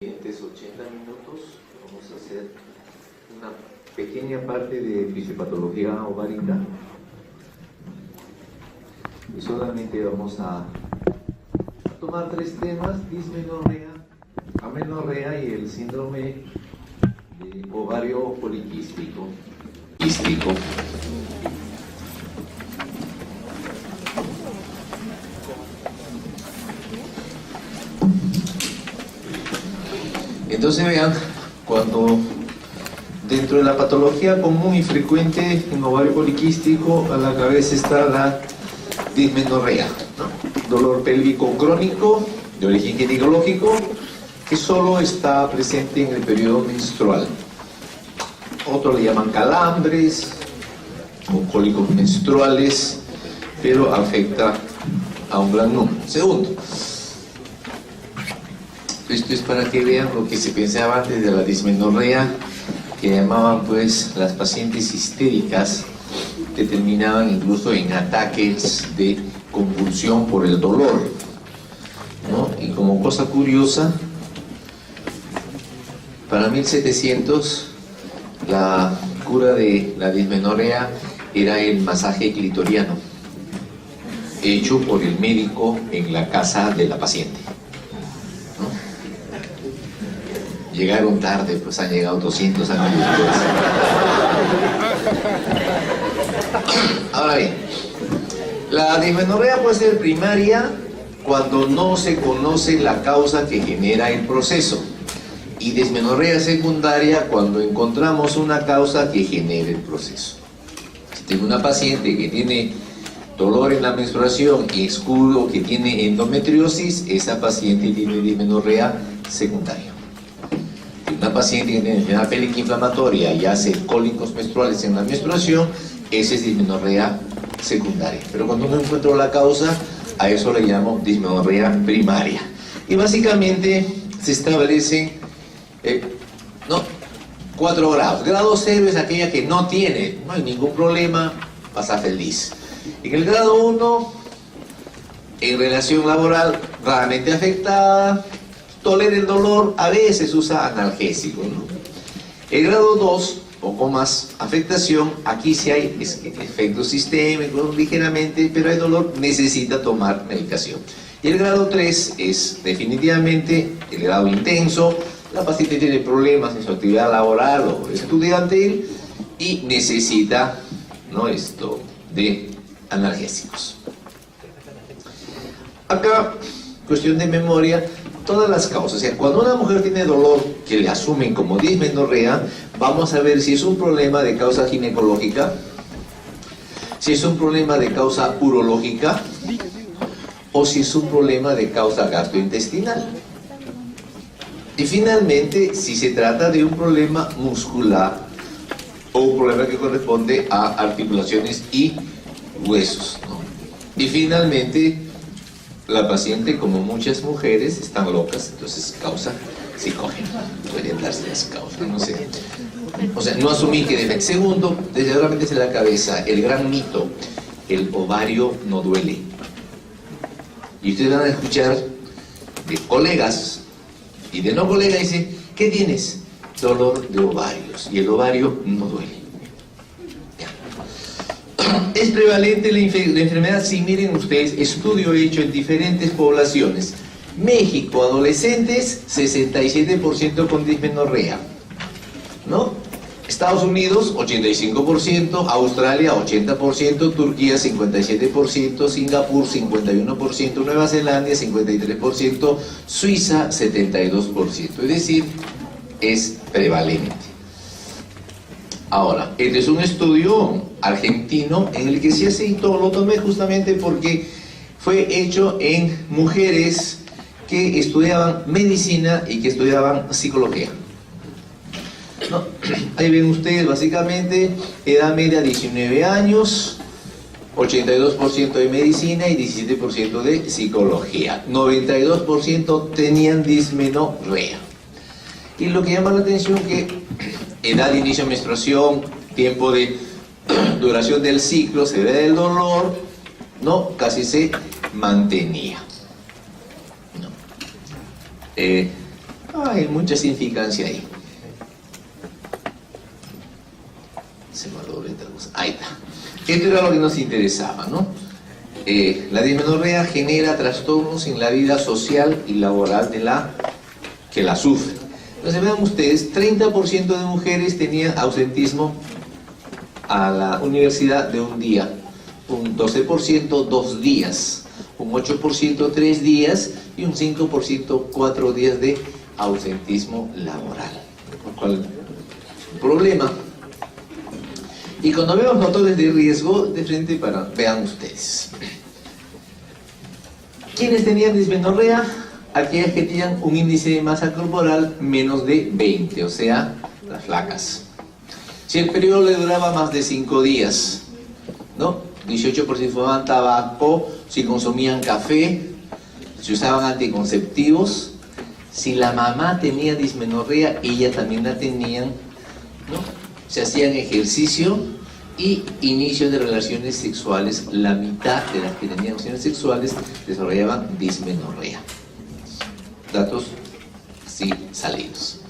siguientes 80 minutos vamos a hacer una pequeña parte de fisiopatología ovárica y solamente vamos a tomar tres temas: dismenorrea, amenorrea y el síndrome de ovario poliquístico. Entonces vean, cuando dentro de la patología común y frecuente en ovario poliquístico, a la cabeza está la dismenorrea, ¿no? Dolor pélvico crónico de origen ginecológico que solo está presente en el periodo menstrual. Otros le llaman calambres o cólicos menstruales, pero afecta a un gran número. Segundo, esto es para que vean lo que se pensaba antes de la dismenorrea, que llamaban pues las pacientes histéricas, que terminaban incluso en ataques de convulsión por el dolor, ¿no? Y como cosa curiosa, para 1700 la cura de la dismenorrea era el masaje clitoriano, hecho por el médico en la casa de la paciente. Llegaron tarde, pues han llegado 200 años después. Ahora bien, la dismenorrea puede ser primaria cuando no se conoce la causa que genera el proceso, y dismenorrea secundaria cuando encontramos una causa que genere el proceso. Si tengo una paciente que tiene dolor en la menstruación y escudo que tiene endometriosis, esa paciente tiene dismenorrea secundaria. Una paciente que tiene enfermedad pélvica inflamatoria y hace cólicos menstruales en la menstruación, esa es dismenorrea secundaria. Pero cuando no encuentro la causa, a eso le llamo dismenorrea primaria. Y básicamente se establecen 4 grados. Grado 0 es aquella que no hay ningún problema, pasa feliz. En el grado 1, en relación laboral, raramente afectada, tolera el dolor, a veces usa analgésicos, ¿no? El grado 2, poco más afectación, aquí sí hay efectos sistémicos ligeramente, pero hay dolor, necesita tomar medicación. Y el grado 3 es definitivamente el grado intenso, la paciente tiene problemas en su actividad laboral o estudiantil y necesita, ¿no?, de analgésicos. Acá, cuestión de memoria, todas las causas. O sea, cuando una mujer tiene dolor que le asumen como dismenorrea, vamos a ver si es un problema de causa ginecológica, si es un problema de causa urológica o si es un problema de causa gastrointestinal. Y finalmente, si se trata de un problema muscular o un problema que corresponde a articulaciones y huesos, ¿no? Y finalmente, la paciente, como muchas mujeres, están locas, entonces causa psicógena. Pueden darse las causas, no sé. O sea, no asumir que deben. Segundo, desde en la cabeza, el gran mito: el ovario no duele. Y ustedes van a escuchar de colegas y de no colegas, dicen: ¿qué tienes? Dolor de ovarios. Y el ovario no duele. Es prevalente la enfermedad, si miren ustedes, estudio hecho en diferentes poblaciones. México, adolescentes, 67% con dismenorrea, ¿no? Estados Unidos, 85%, Australia, 80%, Turquía, 57%, Singapur, 51%, Nueva Zelanda, 53%, Suiza, 72%. Es decir, es prevalente. Ahora, este es un estudio argentino en el que se hace, y todo lo tomé justamente porque fue hecho en mujeres que estudiaban medicina y que estudiaban psicología, ¿no? Ahí ven ustedes básicamente edad media 19 años, 82% de medicina y 17% de psicología. 92% tenían dismenorrea. Y lo que llama la atención es que edad de inicio de menstruación, tiempo de duración del ciclo, se ve el dolor, ¿no?, casi se mantenía, ¿no? Hay mucha significancia ahí. Se me olvidó esta cosa. Ahí está. Esto era lo que nos interesaba, ¿no? La dismenorrea genera trastornos en la vida social y laboral de la que la sufre. Entonces vean ustedes, 30% de mujeres tenían ausentismo a la universidad de un día, un 12% 2 días, un 8% 3 días y un 5% 4 días de ausentismo laboral. Lo cual es un problema. Y cuando vemos factores de riesgo, de frente vean ustedes. ¿Quiénes tenían dismenorrea? Aquellas que tenían un índice de masa corporal menos de 20, o sea, las flacas. Si el periodo le duraba más de 5 días, ¿no? 18% si fumaban tabaco, si consumían café, si usaban anticonceptivos. Si la mamá tenía dismenorrea, ella también la tenían, ¿no? Se hacían ejercicio y inicio de relaciones sexuales. La mitad de las que tenían relaciones sexuales desarrollaban dismenorrea. Datos sí salidos.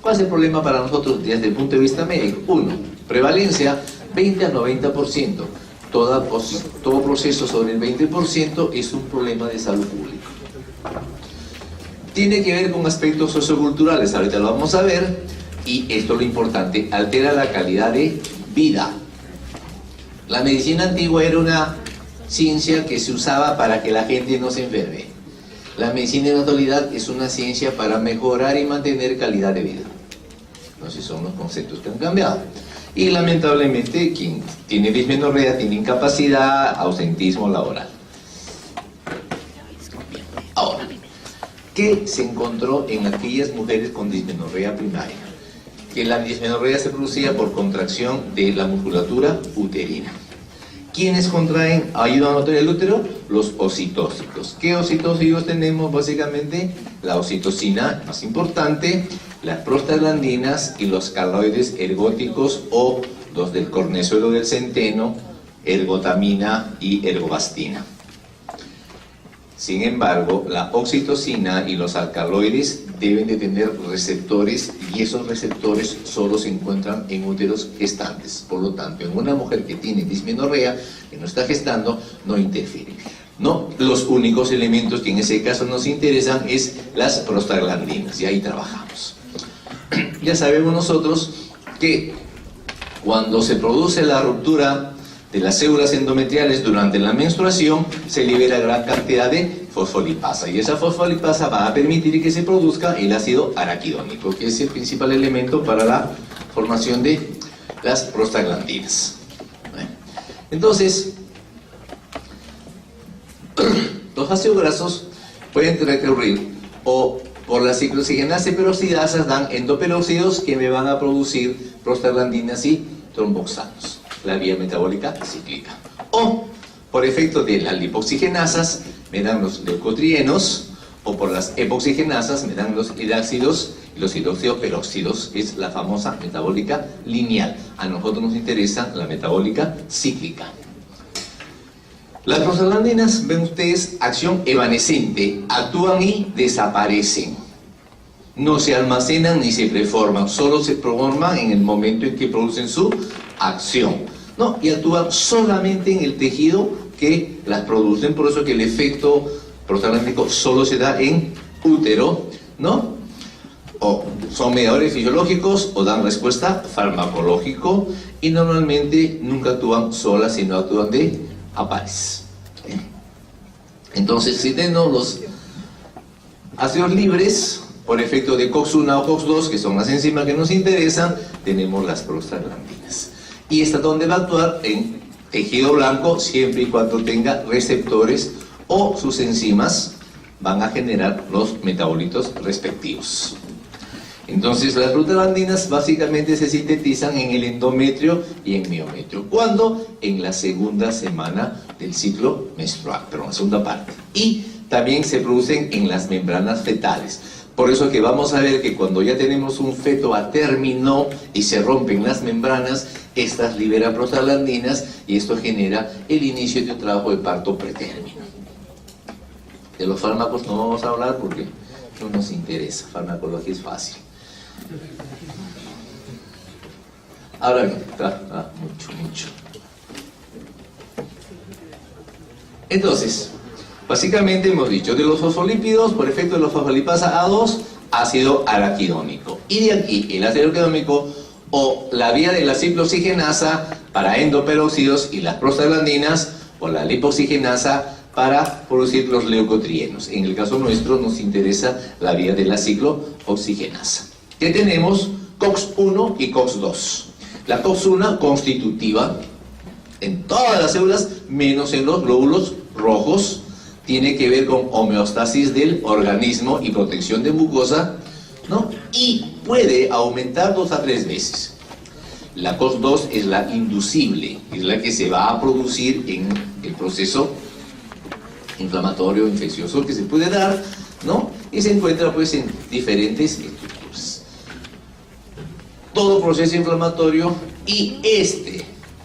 ¿Cuál es el problema para nosotros desde el punto de vista médico? 1. Prevalencia 20 a 90%. Todo proceso sobre el 20% es un problema de salud pública. Tiene que ver con aspectos socioculturales, ahorita lo vamos a ver, y esto es lo importante, altera la calidad de vida. La medicina antigua era una ciencia que se usaba para que la gente no se enferme. La medicina en la actualidad es una ciencia para mejorar y mantener calidad de vida. Entonces son los conceptos que han cambiado. Y lamentablemente quien tiene dismenorrea tiene incapacidad, ausentismo laboral. Ahora, ¿qué se encontró en aquellas mujeres con dismenorrea primaria? Que la dismenorrea se producía por contracción de la musculatura uterina. ¿Quiénes contraen, ayudan a mantener el útero? Los ocitócitos. ¿Qué ocitócitos tenemos? Básicamente la oxitocina, más importante, las prostaglandinas y los caloides ergóticos o los del cornezuelo del centeno, ergotamina y ergobastina. Sin embargo, la oxitocina y los alcaloides deben de tener receptores y esos receptores solo se encuentran en úteros gestantes. Por lo tanto, en una mujer que tiene dismenorrea, que no está gestando, no interfiere. No, los únicos elementos que en ese caso nos interesan es las prostaglandinas y ahí trabajamos. Ya sabemos nosotros que cuando se produce la ruptura de las células endometriales durante la menstruación, se libera gran cantidad de fosfolipasa y esa fosfolipasa va a permitir que se produzca el ácido araquidónico, que es el principal elemento para la formación de las prostaglandinas. Entonces, los ácidos grasos pueden recurrir o por la ciclooxigenasa peroxidasas dan endoperóxidos que me van a producir prostaglandinas y tromboxanos, la vía metabólica cíclica. O por efecto de las lipoxigenasas me dan los leucotrienos, o por las epoxigenasas me dan los hidráxidos y los hidroxidoperóxidos, es la famosa metabólica lineal. A nosotros nos interesa la metabólica cíclica. Las prostaglandinas, ven ustedes, acción evanescente, actúan y desaparecen. No se almacenan ni se preforman, solo se forman en el momento en que producen su acción, ¿no? Y actúan solamente en el tejido que las producen, por eso que el efecto prostaglandínico solo se da en útero, ¿no? O son mediadores fisiológicos o dan respuesta farmacológico y normalmente nunca actúan solas, sino actúan a pares. Entonces, si tenemos los ácidos libres, por efecto de COX-1 o COX-2, que son las enzimas que nos interesan, tenemos las prostaglandinas. Y esta donde va a actuar en tejido blanco siempre y cuando tenga receptores o sus enzimas van a generar los metabolitos respectivos. Entonces las prostaglandinas básicamente se sintetizan en el endometrio y en miometrio. ¿Cuándo? En la segunda semana del ciclo menstrual, pero en la segunda parte. Y también se producen en las membranas fetales. Por eso que vamos a ver que cuando ya tenemos un feto a término y se rompen las membranas, estas liberan prostaglandinas y esto genera el inicio de un trabajo de parto pretérmino. De los fármacos no vamos a hablar porque no nos interesa, farmacología es fácil. Ahora bien, mucho. Entonces, básicamente hemos dicho de los fosfolípidos, por efecto de la fosfolipasa A2, ácido araquidónico. Y de aquí, el ácido araquidónico o la vía de la ciclooxigenasa para endoperóxidos y las prostaglandinas, o la lipoxigenasa para producir los leucotrienos. En el caso nuestro nos interesa la vía de la ciclooxigenasa. ¿Qué tenemos? COX-1 y COX-2. La COX-1 constitutiva en todas las células, menos en los glóbulos rojos, tiene que ver con homeostasis del organismo y protección de mucosa, ¿no? Y puede aumentar 2 a 3 veces. La COX-2 es la inducible, es la que se va a producir en el proceso inflamatorio infeccioso que se puede dar, ¿no? Y se encuentra pues en diferentes estructuras. Todo proceso inflamatorio, y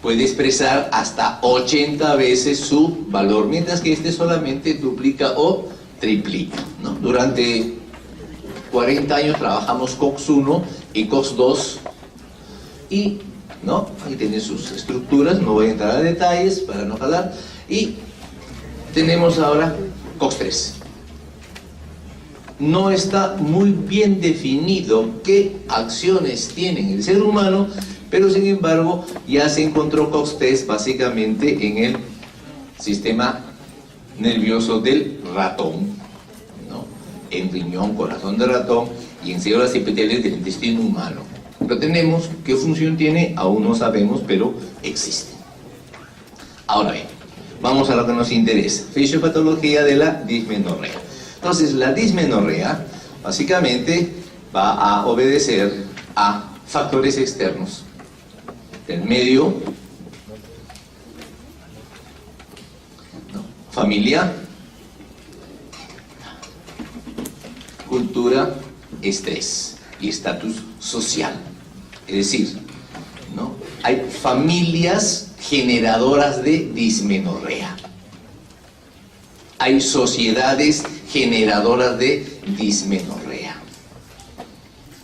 puede expresar hasta 80 veces su valor, mientras que solamente duplica o triplica, ¿no? Durante 40 años trabajamos COX-1 y COX-2 y, ¿no? Ahí tienen sus estructuras, no voy a entrar a detalles para no jalar. Y tenemos ahora COX-3. No está muy bien definido qué acciones tiene el ser humano, pero sin embargo ya se encontró COX-3 básicamente en el sistema nervioso del ratón, ¿no? En riñón, corazón de ratón y en células epiteliales del intestino humano. Pero tenemos qué función tiene, aún no sabemos, pero existe. Ahora bien, vamos a lo que nos interesa: fisiopatología de la dismenorrea. Entonces, la dismenorrea básicamente va a obedecer a factores externos del medio, ¿no? Familia, cultura, estrés y estatus social. Es decir, ¿no? Hay familias generadoras de dismenorrea. Hay sociedades generadoras de dismenorrea.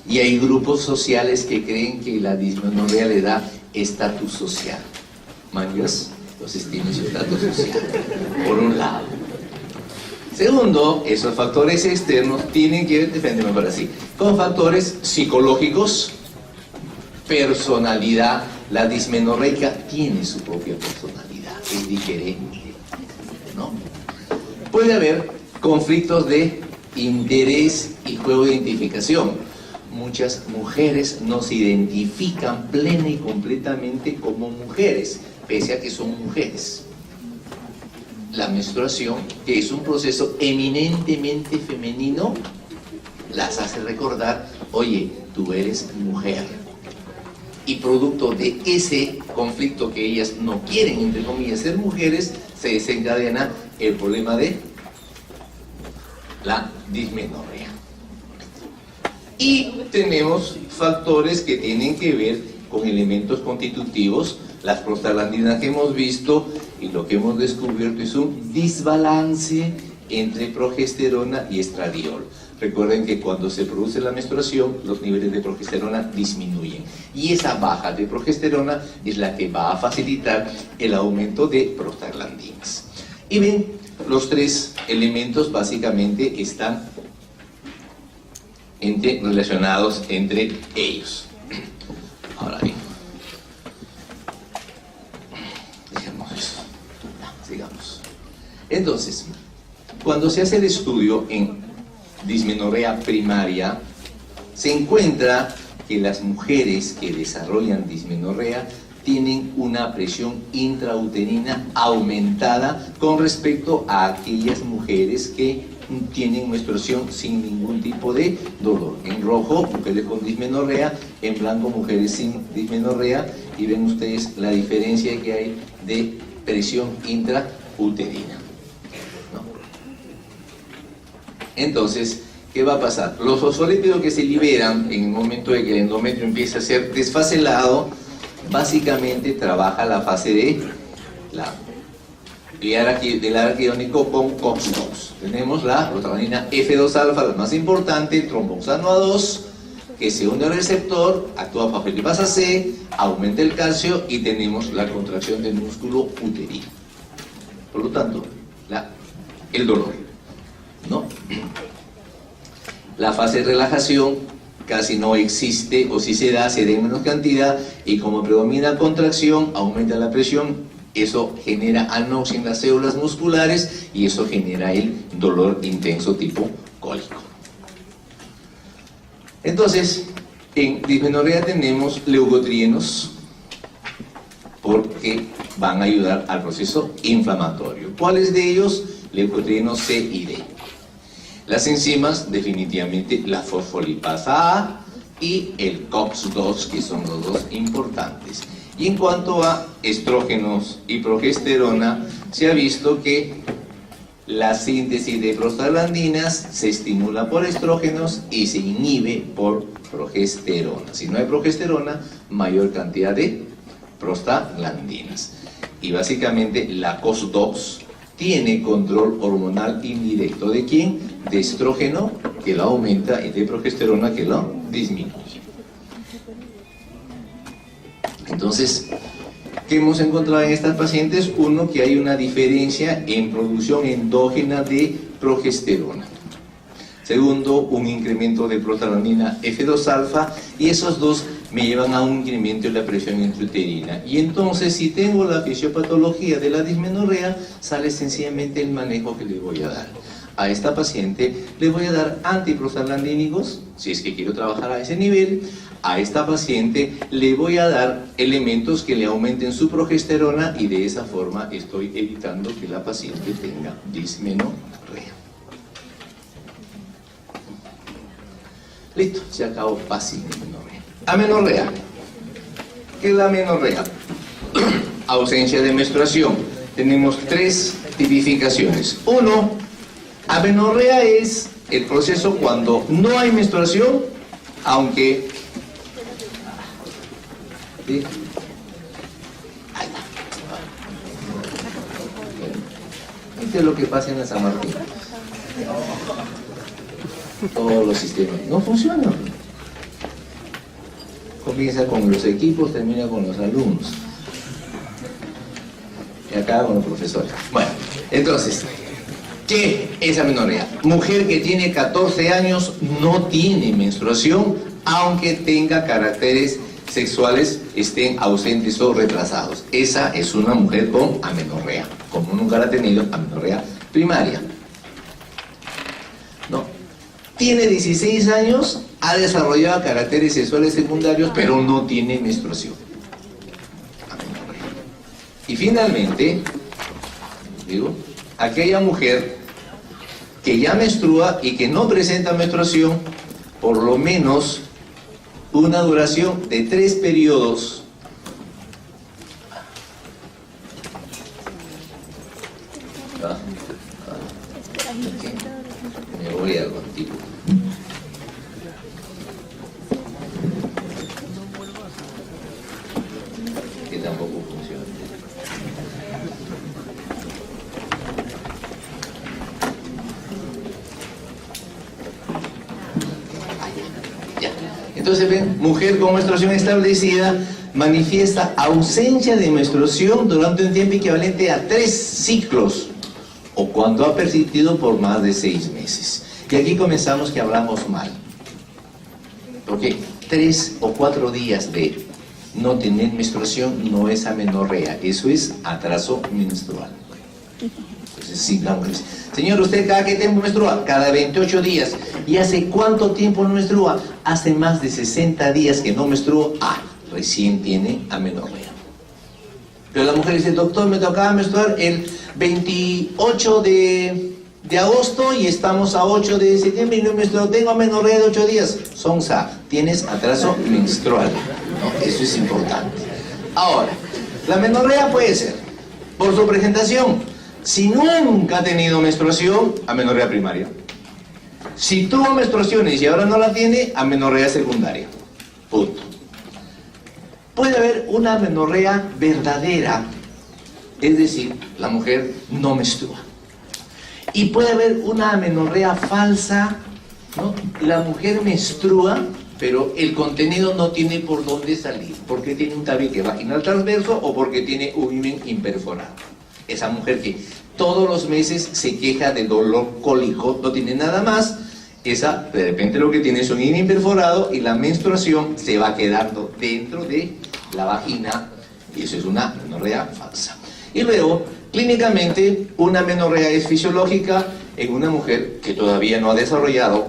Y hay grupos sociales que creen que la dismenorrea le da estatus social. ¿Manías? Entonces tiene su estatus social, por un lado. Segundo, esos factores externos tienen que ver, deféndeme por así, con factores psicológicos, personalidad. La dismenorreica tiene su propia personalidad, es diferente, ¿no? Puede haber conflictos de interés y juego de identificación. Muchas mujeres no se identifican plena y completamente como mujeres, pese a que son mujeres. La menstruación, que es un proceso eminentemente femenino, las hace recordar: oye, tú eres mujer. Y producto de ese conflicto que ellas no quieren, entre comillas, ser mujeres, se desencadena el problema de la dismenorrea. Y tenemos factores que tienen que ver con elementos constitutivos. Las prostaglandinas que hemos visto, y lo que hemos descubierto es un desbalance entre progesterona y estradiol. Recuerden que cuando se produce la menstruación, los niveles de progesterona disminuyen. Y esa baja de progesterona es la que va a facilitar el aumento de prostaglandinas. Y ven, los tres elementos básicamente están relacionados entre ellos. Ahora bien, dejemos eso. Sigamos. Entonces, cuando se hace el estudio en dismenorrea primaria, se encuentra que las mujeres que desarrollan dismenorrea tienen una presión intrauterina aumentada con respecto a aquellas mujeres que tienen menstruación sin ningún tipo de dolor. En rojo, mujeres con dismenorrea; en blanco, mujeres sin dismenorrea. Y ven ustedes la diferencia que hay de presión intrauterina, ¿no? Entonces, ¿qué va a pasar? Los fosfolípidos que se liberan en el momento de que el endometrio empieza a ser desfaselado, básicamente trabaja la fase de la del araquidónico con COX-2. Tenemos la prostaglandina F2-alfa, la más importante, el tromboxano A2, que se une al receptor, actúa bajo el lipasa C, aumenta el calcio y tenemos la contracción del músculo uterino. Por lo tanto, el dolor, ¿no? La fase de relajación casi no existe, o si se da en menos cantidad, y como predomina contracción, aumenta la presión, eso genera anoxia en las células musculares y eso genera el dolor intenso tipo cólico. Entonces, en dismenorrea tenemos leucotrienos porque van a ayudar al proceso inflamatorio. ¿Cuáles de ellos? Leucotrienos C y D. Las enzimas, definitivamente, la fosfolipasa A y el COX-2, que son los dos importantes. Y en cuanto a estrógenos y progesterona, se ha visto que la síntesis de prostaglandinas se estimula por estrógenos y se inhibe por progesterona. Si no hay progesterona, mayor cantidad de prostaglandinas. Y básicamente la COX-2 tiene control hormonal indirecto. ¿De quién? De estrógeno, que lo aumenta, y de progesterona, que lo disminuye. Entonces, ¿qué hemos encontrado en estas pacientes? Uno, que hay una diferencia en producción endógena de progesterona. Segundo, un incremento de prostaglandina F2-alfa, y esos dos me llevan a un incremento de la presión intrauterina. Y entonces, si tengo la fisiopatología de la dismenorrea, sale sencillamente el manejo que le voy a dar. A esta paciente le voy a dar antiprostaglandínicos, si es que quiero trabajar a ese nivel. A esta paciente le voy a dar elementos que le aumenten su progesterona, y de esa forma estoy evitando que la paciente tenga dismenorrea. Listo, se acabó fácil. Amenorrea. ¿Qué es la amenorrea? Ausencia de menstruación. Tenemos tres tipificaciones. Uno, amenorrea es el proceso cuando no hay menstruación, aunque... ¿sí? Esto es lo que pasa en la San Martín. Todos los sistemas no funcionan. Comienza con los equipos, termina con los alumnos. Y acaba con los profesores. Bueno, entonces, ¿qué es amenorrea? Mujer que tiene 14 años no tiene menstruación, aunque tenga caracteres sexuales estén ausentes o retrasados. Esa es una mujer con amenorrea. Como nunca la ha tenido, amenorrea primaria. No. Tiene 16 años, ha desarrollado caracteres sexuales secundarios, pero no tiene menstruación. Amenorrea. Y finalmente, aquella mujer que ya menstrua y que no presenta menstruación, por lo menos una duración de 3 periodos. Me voy algo antiguo. Que tampoco funciona. Entonces ven, mujer con menstruación establecida manifiesta ausencia de menstruación durante un tiempo equivalente a 3 ciclos, o cuando ha persistido por más de 6 meses. Y aquí comenzamos que hablamos mal, porque 3 o 4 días de no tener menstruación no es amenorrea, eso es atraso menstrual. Entonces, sí, la mujer dice, señor, ¿usted cada qué tiempo menstrua? Cada 28 días. ¿Y hace cuánto tiempo no menstrua? Hace más de 60 días que no menstrua. Ah, recién tiene amenorrea. Pero la mujer dice, doctor, me tocaba menstruar el 28 de agosto y estamos a 8 de septiembre y no menstruo, tengo amenorrea de 8 días. Sonsa, tienes atraso menstrual. No, eso es importante. Ahora, la amenorrea puede ser por su presentación. Si nunca ha tenido menstruación, amenorrea primaria. Si tuvo menstruaciones y ahora no la tiene, amenorrea secundaria. Punto. Puede haber una amenorrea verdadera, Es decir, la mujer no menstrua. Y puede haber una amenorrea falsa, ¿no? La mujer menstrua, pero el contenido no tiene por dónde salir, porque tiene un tabique vaginal transverso o porque tiene un himen imperforado. Esa mujer que todos los meses se queja de dolor cólico, no tiene nada más, esa de repente lo que tiene es un himen imperforado y la menstruación se va quedando dentro de la vagina, y eso es una amenorrea falsa. Y luego, clínicamente, una amenorrea es fisiológica en una mujer que todavía no ha desarrollado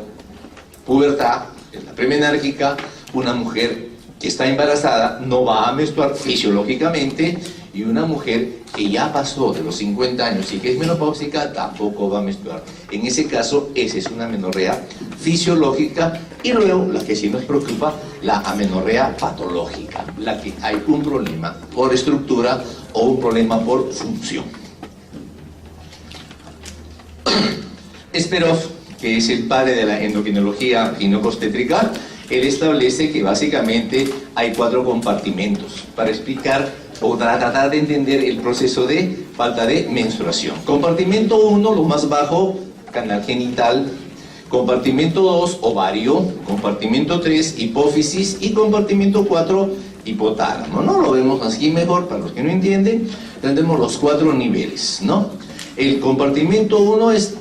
pubertad, es la premenárquica. Una mujer que está embarazada no va a menstruar fisiológicamente, y una mujer que ya pasó de los 50 años y que es menopáusica tampoco va a menstruar. En ese caso, esa es una amenorrea fisiológica. Y luego, la que sí nos preocupa, la amenorrea patológica, la que hay un problema por estructura o un problema por función. Esperov, que es el padre de la endocrinología ginecobstétrica, él establece que básicamente hay 4 compartimentos para explicar o para tratar de entender el proceso de falta de menstruación. Compartimento 1, lo más bajo, canal genital. Compartimento 2, ovario. Compartimento 3, hipófisis. Y compartimento 4, hipotálamo, ¿no? Lo vemos así mejor para los que no entienden. Tenemos los 4 niveles, ¿no? El compartimento 1 es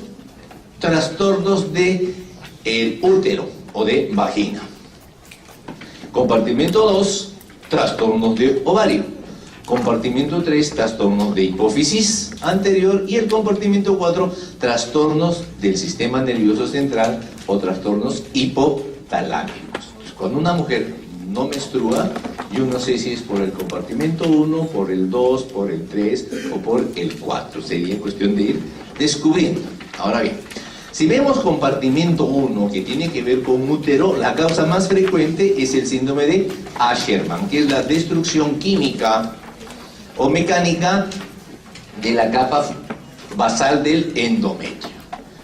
trastornos de el útero o de vagina. Compartimento 2, trastornos de ovario. Compartimento 3, trastornos de hipófisis anterior. Y el compartimento 4, trastornos del sistema nervioso central o trastornos hipotalámicos. Entonces, cuando una mujer no menstrua, yo no sé si es por el compartimento 1, por el 2, por el 3 o por el 4. Sería cuestión de ir descubriendo. Ahora bien, si vemos compartimento 1, que tiene que ver con útero, la causa más frecuente es el síndrome de Asherman, que es la destrucción química o mecánica de la capa basal del endometrio,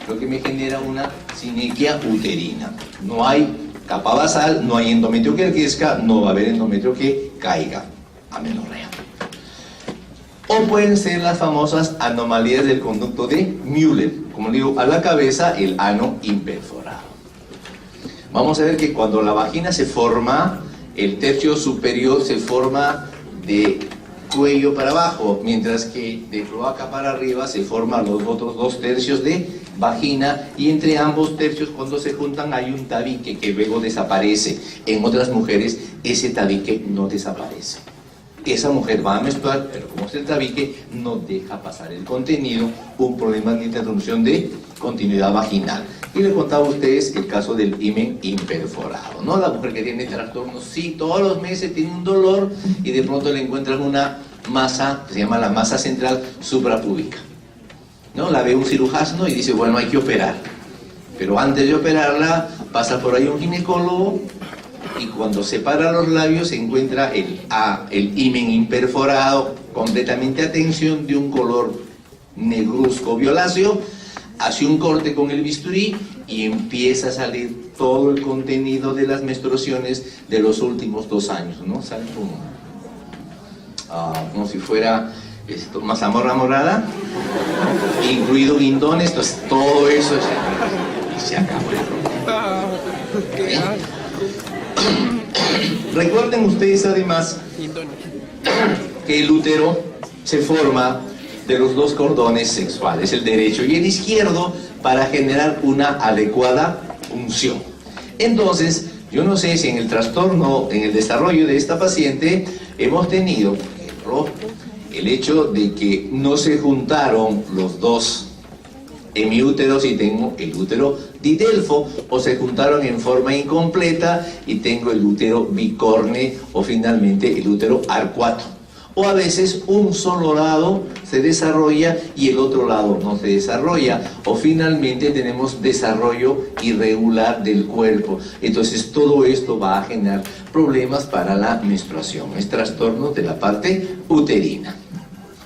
lo que me genera una sinequia uterina. No hay capa basal, no hay endometrio que crezca, no va a haber endometrio que caiga, amenorrea. O pueden ser las famosas anomalías del conducto de Müller, como digo, a la cabeza el ano imperforado. Vamos a ver que cuando la vagina se forma, el tercio superior se forma de cuello para abajo, mientras que de cloaca para arriba se forman los otros 2 tercios de vagina, y entre ambos tercios, cuando se juntan, hay un tabique que luego desaparece. En otras mujeres ese tabique no desaparece. Esa mujer va a menstruar, pero como es el tabique, no deja pasar el contenido, un problema de interrupción de continuidad vaginal. Y le contaba a ustedes el caso del himen imperforado, ¿no? La mujer que tiene trastornos, sí, todos los meses tiene un dolor y de pronto le encuentran una masa, que se llama la masa central suprapúbica, ¿no? La ve un cirujano y dice, bueno, hay que operar. Pero antes de operarla, pasa por ahí un ginecólogo y cuando separa los labios se encuentra el himen imperforado, completamente a tensión, de un color negruzco violáceo. Hace un corte con el bisturí y empieza a salir todo el contenido de las menstruaciones de los últimos 2 años, ¿no? Sale como si fuera mazamorra morada, incluido guindones, entonces todo eso se acabó. Recuerden ustedes además que el útero se forma de los 2 cordones sexuales, el derecho y el izquierdo, para generar una adecuada punción. Entonces, yo no sé si en el trastorno, en el desarrollo de esta paciente, hemos tenido, por ejemplo, el hecho de que no se juntaron los 2 hemiúteros y tengo el útero didelfo, o se juntaron en forma incompleta y tengo el útero bicorne, o finalmente el útero arcuato. O a veces un solo lado se desarrolla y el otro lado no se desarrolla, o finalmente tenemos desarrollo irregular del cuerpo. Entonces todo esto va a generar problemas para la menstruación, es trastorno de la parte uterina.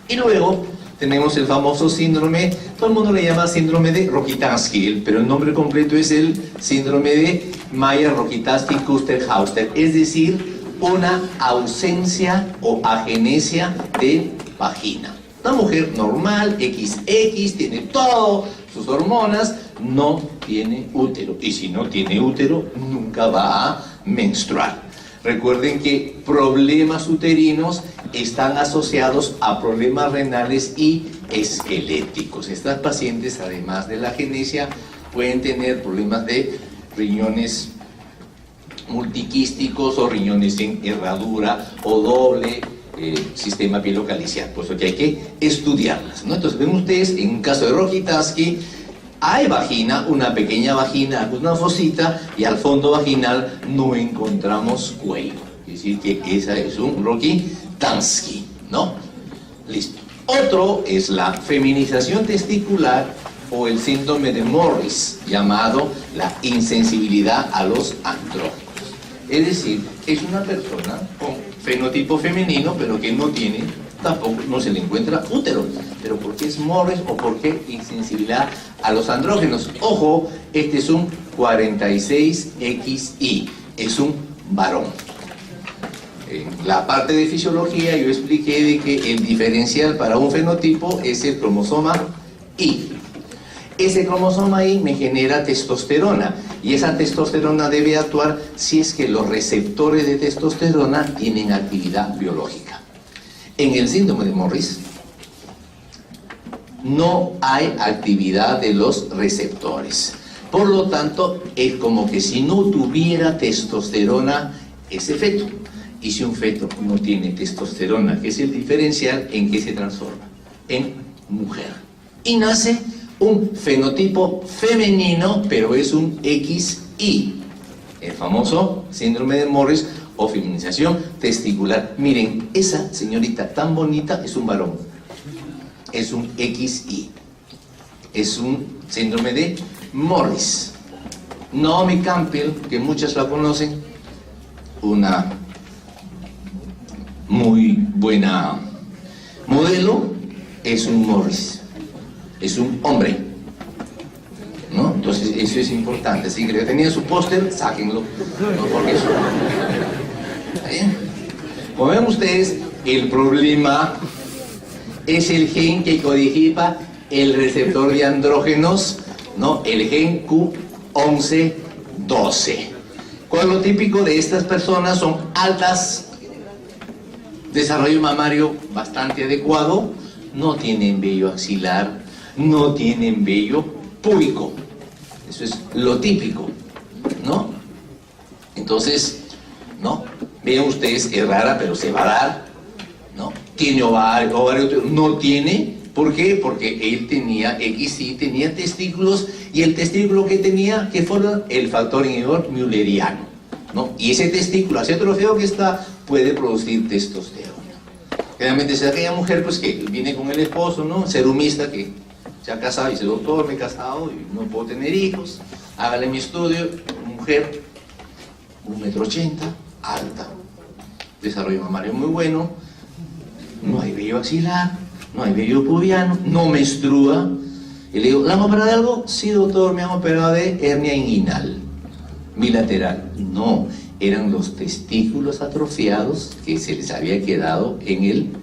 Y luego tenemos el famoso síndrome, todo el mundo le llama síndrome de Rokitansky, pero el nombre completo es el síndrome de Mayer-Rokitansky-Kuster-Hauser, es decir, una ausencia o agenesia de vagina. Una mujer normal, XX, tiene todas sus hormonas, no tiene útero. Y si no tiene útero, nunca va a menstruar. Recuerden que problemas uterinos están asociados a problemas renales y esqueléticos. Estas pacientes, además de la agenesia, pueden tener problemas de riñones multiquísticos o riñones en herradura o doble sistema pielocaliciar, por eso que hay que estudiarlas, ¿no? Entonces ven ustedes, en un caso de Rokitansky, hay vagina, una pequeña vagina, una fosita, y al fondo vaginal no encontramos cuello. Es decir, que esa es un Rokitansky, ¿no? Listo. Otro es la feminización testicular o el síndrome de Morris, llamado la insensibilidad a los andrógenos. Es decir, es una persona con fenotipo femenino, pero que no tiene, tampoco no se le encuentra útero. Pero ¿por qué es Morris o por qué insensibilidad a los andrógenos? Ojo, este es un 46XI, es un varón. En la parte de fisiología yo expliqué de que el diferencial para un fenotipo es el cromosoma Y. Ese cromosoma Y me genera testosterona, y esa testosterona debe actuar si es que los receptores de testosterona tienen actividad biológica. En el síndrome de Morris no hay actividad de los receptores, por lo tanto es como que si no tuviera testosterona ese feto. Y si un feto no tiene testosterona, que es el diferencial, ¿en qué se transforma? En mujer. Y nace un fenotipo femenino, pero es un XI, el famoso síndrome de Morris o feminización testicular. Miren, esa señorita tan bonita es un varón, es un XI, es un síndrome de Morris. Naomi Campbell, que muchas la conocen, una muy buena modelo, es un Morris. Es un hombre, ¿no? Entonces eso es importante. Así que le tenía su póster, sáquenlo, ¿no? Porque eso... ¿Está bien? Como ven ustedes, el problema es el gen que codifica el receptor de andrógenos, ¿no? El gen Q11-12. ¿Cuál es lo típico de estas personas? Son altas, desarrollo mamario bastante adecuado, no tienen vello axilar, no tienen vello púbico. Eso es lo típico, ¿no? Entonces, ¿no? Vean ustedes, es rara, pero se va a dar, ¿no? Tiene ovario, no tiene. ¿Por qué? Porque él tenía XY, tenía testículos, y el testículo que tenía, que fue el factor inhibidor mülleriano, ¿no? Y ese testículo, así lo feo que está, puede producir testosterona. Generalmente es aquella mujer pues que viene con el esposo, ¿no? Serumista, que se ha casado y dice: doctor, me he casado y no puedo tener hijos, hágale mi estudio. Mujer, 1,80 m, alta, desarrollo mamario muy bueno, no hay vello axilar, no hay vello pubiano, no menstrua. Y le digo: ¿la han operado de algo? Sí, doctor, me han operado de hernia inguinal bilateral. No, eran los testículos atrofiados que se les había quedado en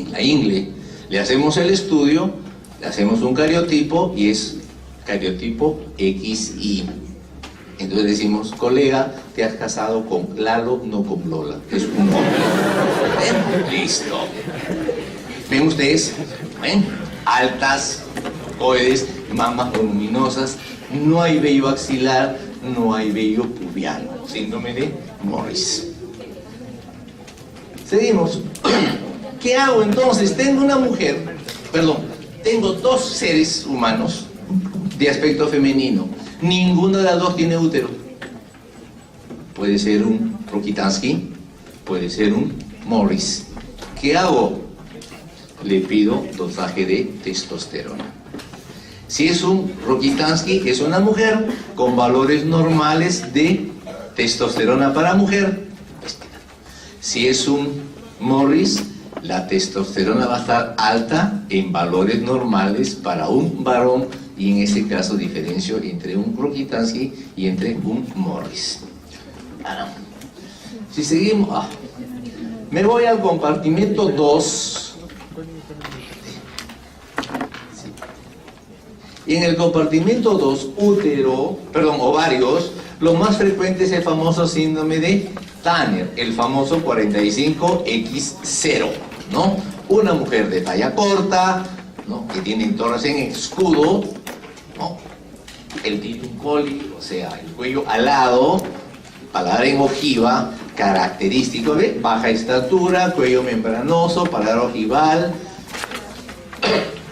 la ingle. Le hacemos el estudio, le hacemos un cariotipo y es cariotipo XY. Entonces decimos: colega, te has casado con Lalo, no con Lola. Es un hombre. Listo. ¿Ven ustedes? ¿Ven? Altas, coides, mamas voluminosas, no hay vello axilar, no hay vello pubiano. Síndrome de Morris. Seguimos. ¿Qué hago entonces? Tengo dos seres humanos de aspecto femenino. Ninguna de las dos tiene útero. Puede ser un Rokitansky, puede ser un Morris. ¿Qué hago? Le pido dosaje de testosterona. Si es un Rokitansky, es una mujer con valores normales de testosterona para mujer. Si es un Morris, la testosterona va a estar alta en valores normales para un varón, y en este caso diferencio entre un Rokitansky y entre un Morris. Si seguimos, me voy al compartimento 2, Y en el compartimento 2, ovarios, lo más frecuente es el famoso síndrome de Tanner, el famoso 45X0, ¿no? Una mujer de talla corta, ¿no?, que tiene torres en escudo, ¿no?, el tibicoli, o sea, el cuello alado, paladar en ojiva, característico de baja estatura, cuello membranoso, paladar ojival,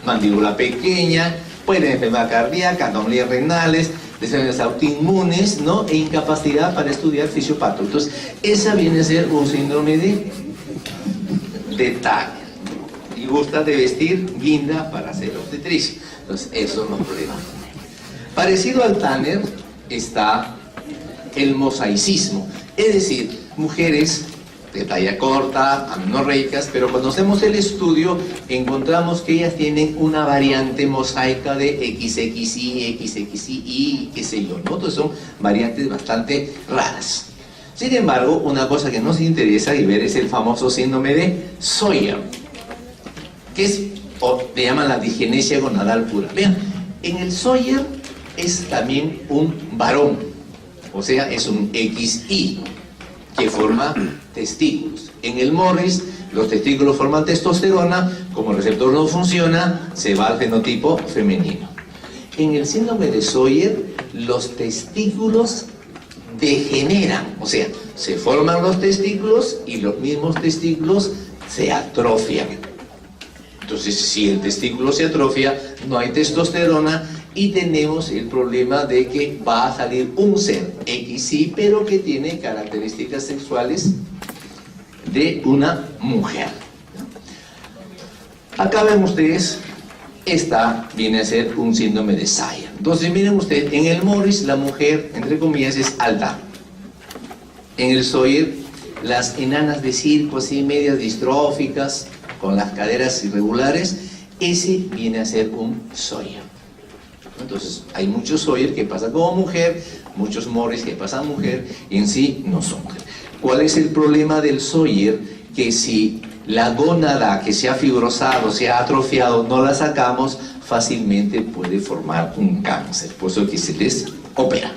mandíbula pequeña, puede tener enfermedad cardíaca, anomalías renales, desórdenes autoinmunes, ¿no?, e incapacidad para estudiar fisiopato. Entonces, esa viene a ser un síndrome de Tanner. Y gusta de vestir guinda para hacer obstetricia. Entonces, esos son los problemas. Parecido al Tanner está el mosaicismo, es decir, mujeres de talla corta, amenorreicas, pero cuando hacemos el estudio encontramos que ellas tienen una variante mosaica de XXI, XXI, qué sé yo, ¿no? Entonces son variantes bastante raras. Sin embargo, una cosa que nos interesa y ver es el famoso síndrome de Sawyer, que es, o le llaman la digenesia gonadal pura. Vean, en el Sawyer es también un varón, o sea, es un XY, que forma testículos. En el Morris, los testículos forman testosterona, como el receptor no funciona, se va al fenotipo femenino. En el síndrome de Sawyer, los testículos degeneran, o sea, se forman los testículos y los mismos testículos se atrofian. Entonces, si el testículo se atrofia, no hay testosterona y tenemos el problema de que va a salir un ser XY, pero que tiene características sexuales de una mujer. Acá ven ustedes, esta viene a ser un síndrome de Sawyer. Entonces miren ustedes, en el Morris la mujer, entre comillas, es alta. En el Sawyer, las enanas de circo, así medias distróficas, con las caderas irregulares, ese viene a ser un Sawyer. Entonces, hay muchos Sawyer que pasan como mujer, muchos Morris que pasan mujer, y en sí no son mujer. ¿Cuál es el problema del Sawyer? Que si la gónada que se ha fibrosado, se ha atrofiado, no la sacamos, fácilmente puede formar un cáncer, por eso que se les opera.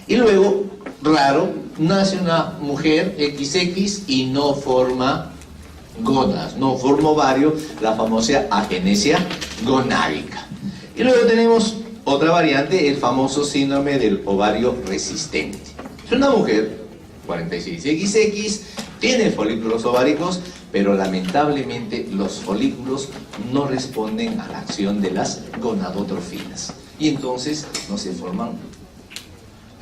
Y luego, raro, nace una mujer XX y no forma gónadas, no forma ovario, la famosa agenesia gonádica. Y luego tenemos otra variante, el famoso síndrome del ovario resistente. Es una mujer, 46XX, tiene folículos ováricos, pero lamentablemente los folículos no responden a la acción de las gonadotrofinas. Y entonces no se forman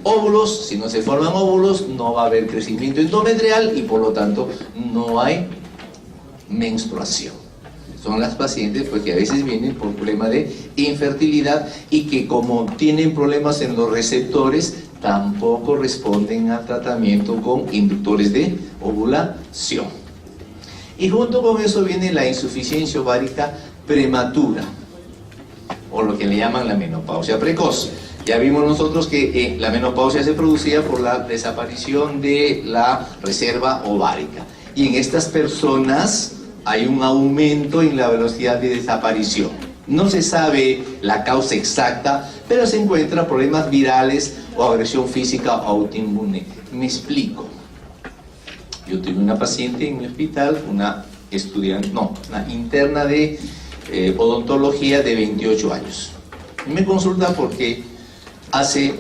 óvulos. Si no se forman óvulos, no va a haber crecimiento endometrial y por lo tanto no hay menstruación. Son las pacientes pues, que a veces vienen por problema de infertilidad y que como tienen problemas en los receptores, tampoco responden al tratamiento con inductores de ovulación. Y junto con eso viene la insuficiencia ovárica prematura, o lo que le llaman la menopausia precoz. Ya vimos nosotros que la menopausia se producía por la desaparición de la reserva ovárica. Y en estas personas hay un aumento en la velocidad de desaparición. No se sabe la causa exacta, pero se encuentran problemas virales o agresión física o autoinmune. Me explico. Yo tuve una paciente en mi hospital, una interna de odontología de 28 años. Y me consulta porque hace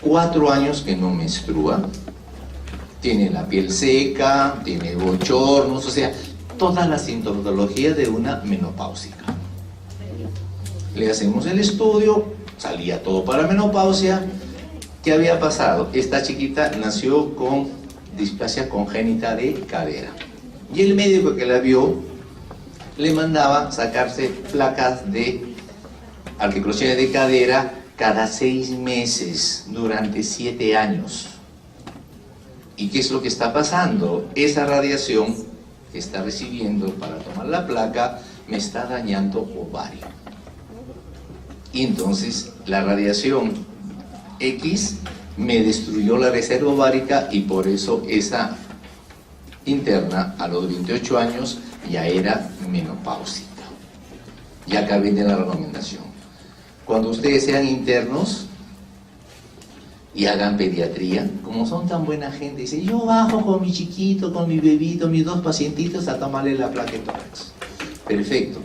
4 años que no menstrua, tiene la piel seca, tiene bochornos, o sea, toda la sintomatología de una menopáusica. Le hacemos el estudio, salía todo para menopausia. ¿Qué había pasado? Esta chiquita nació con displasia congénita de cadera. Y el médico que la vio le mandaba sacarse placas de articulaciones de cadera cada 6 meses durante 7 años. ¿Y qué es lo que está pasando? Esa radiación que está recibiendo para tomar la placa me está dañando ovario. Y entonces la radiación X me destruyó la reserva ovárica y por eso esa interna a los 28 años ya era menopáusica. Ya acá viene la recomendación. Cuando ustedes sean internos y hagan pediatría, como son tan buena gente, dice, yo bajo con mi chiquito, con mi bebito, mis 2 pacientitos a tomarle la placa de tórax. Perfecto.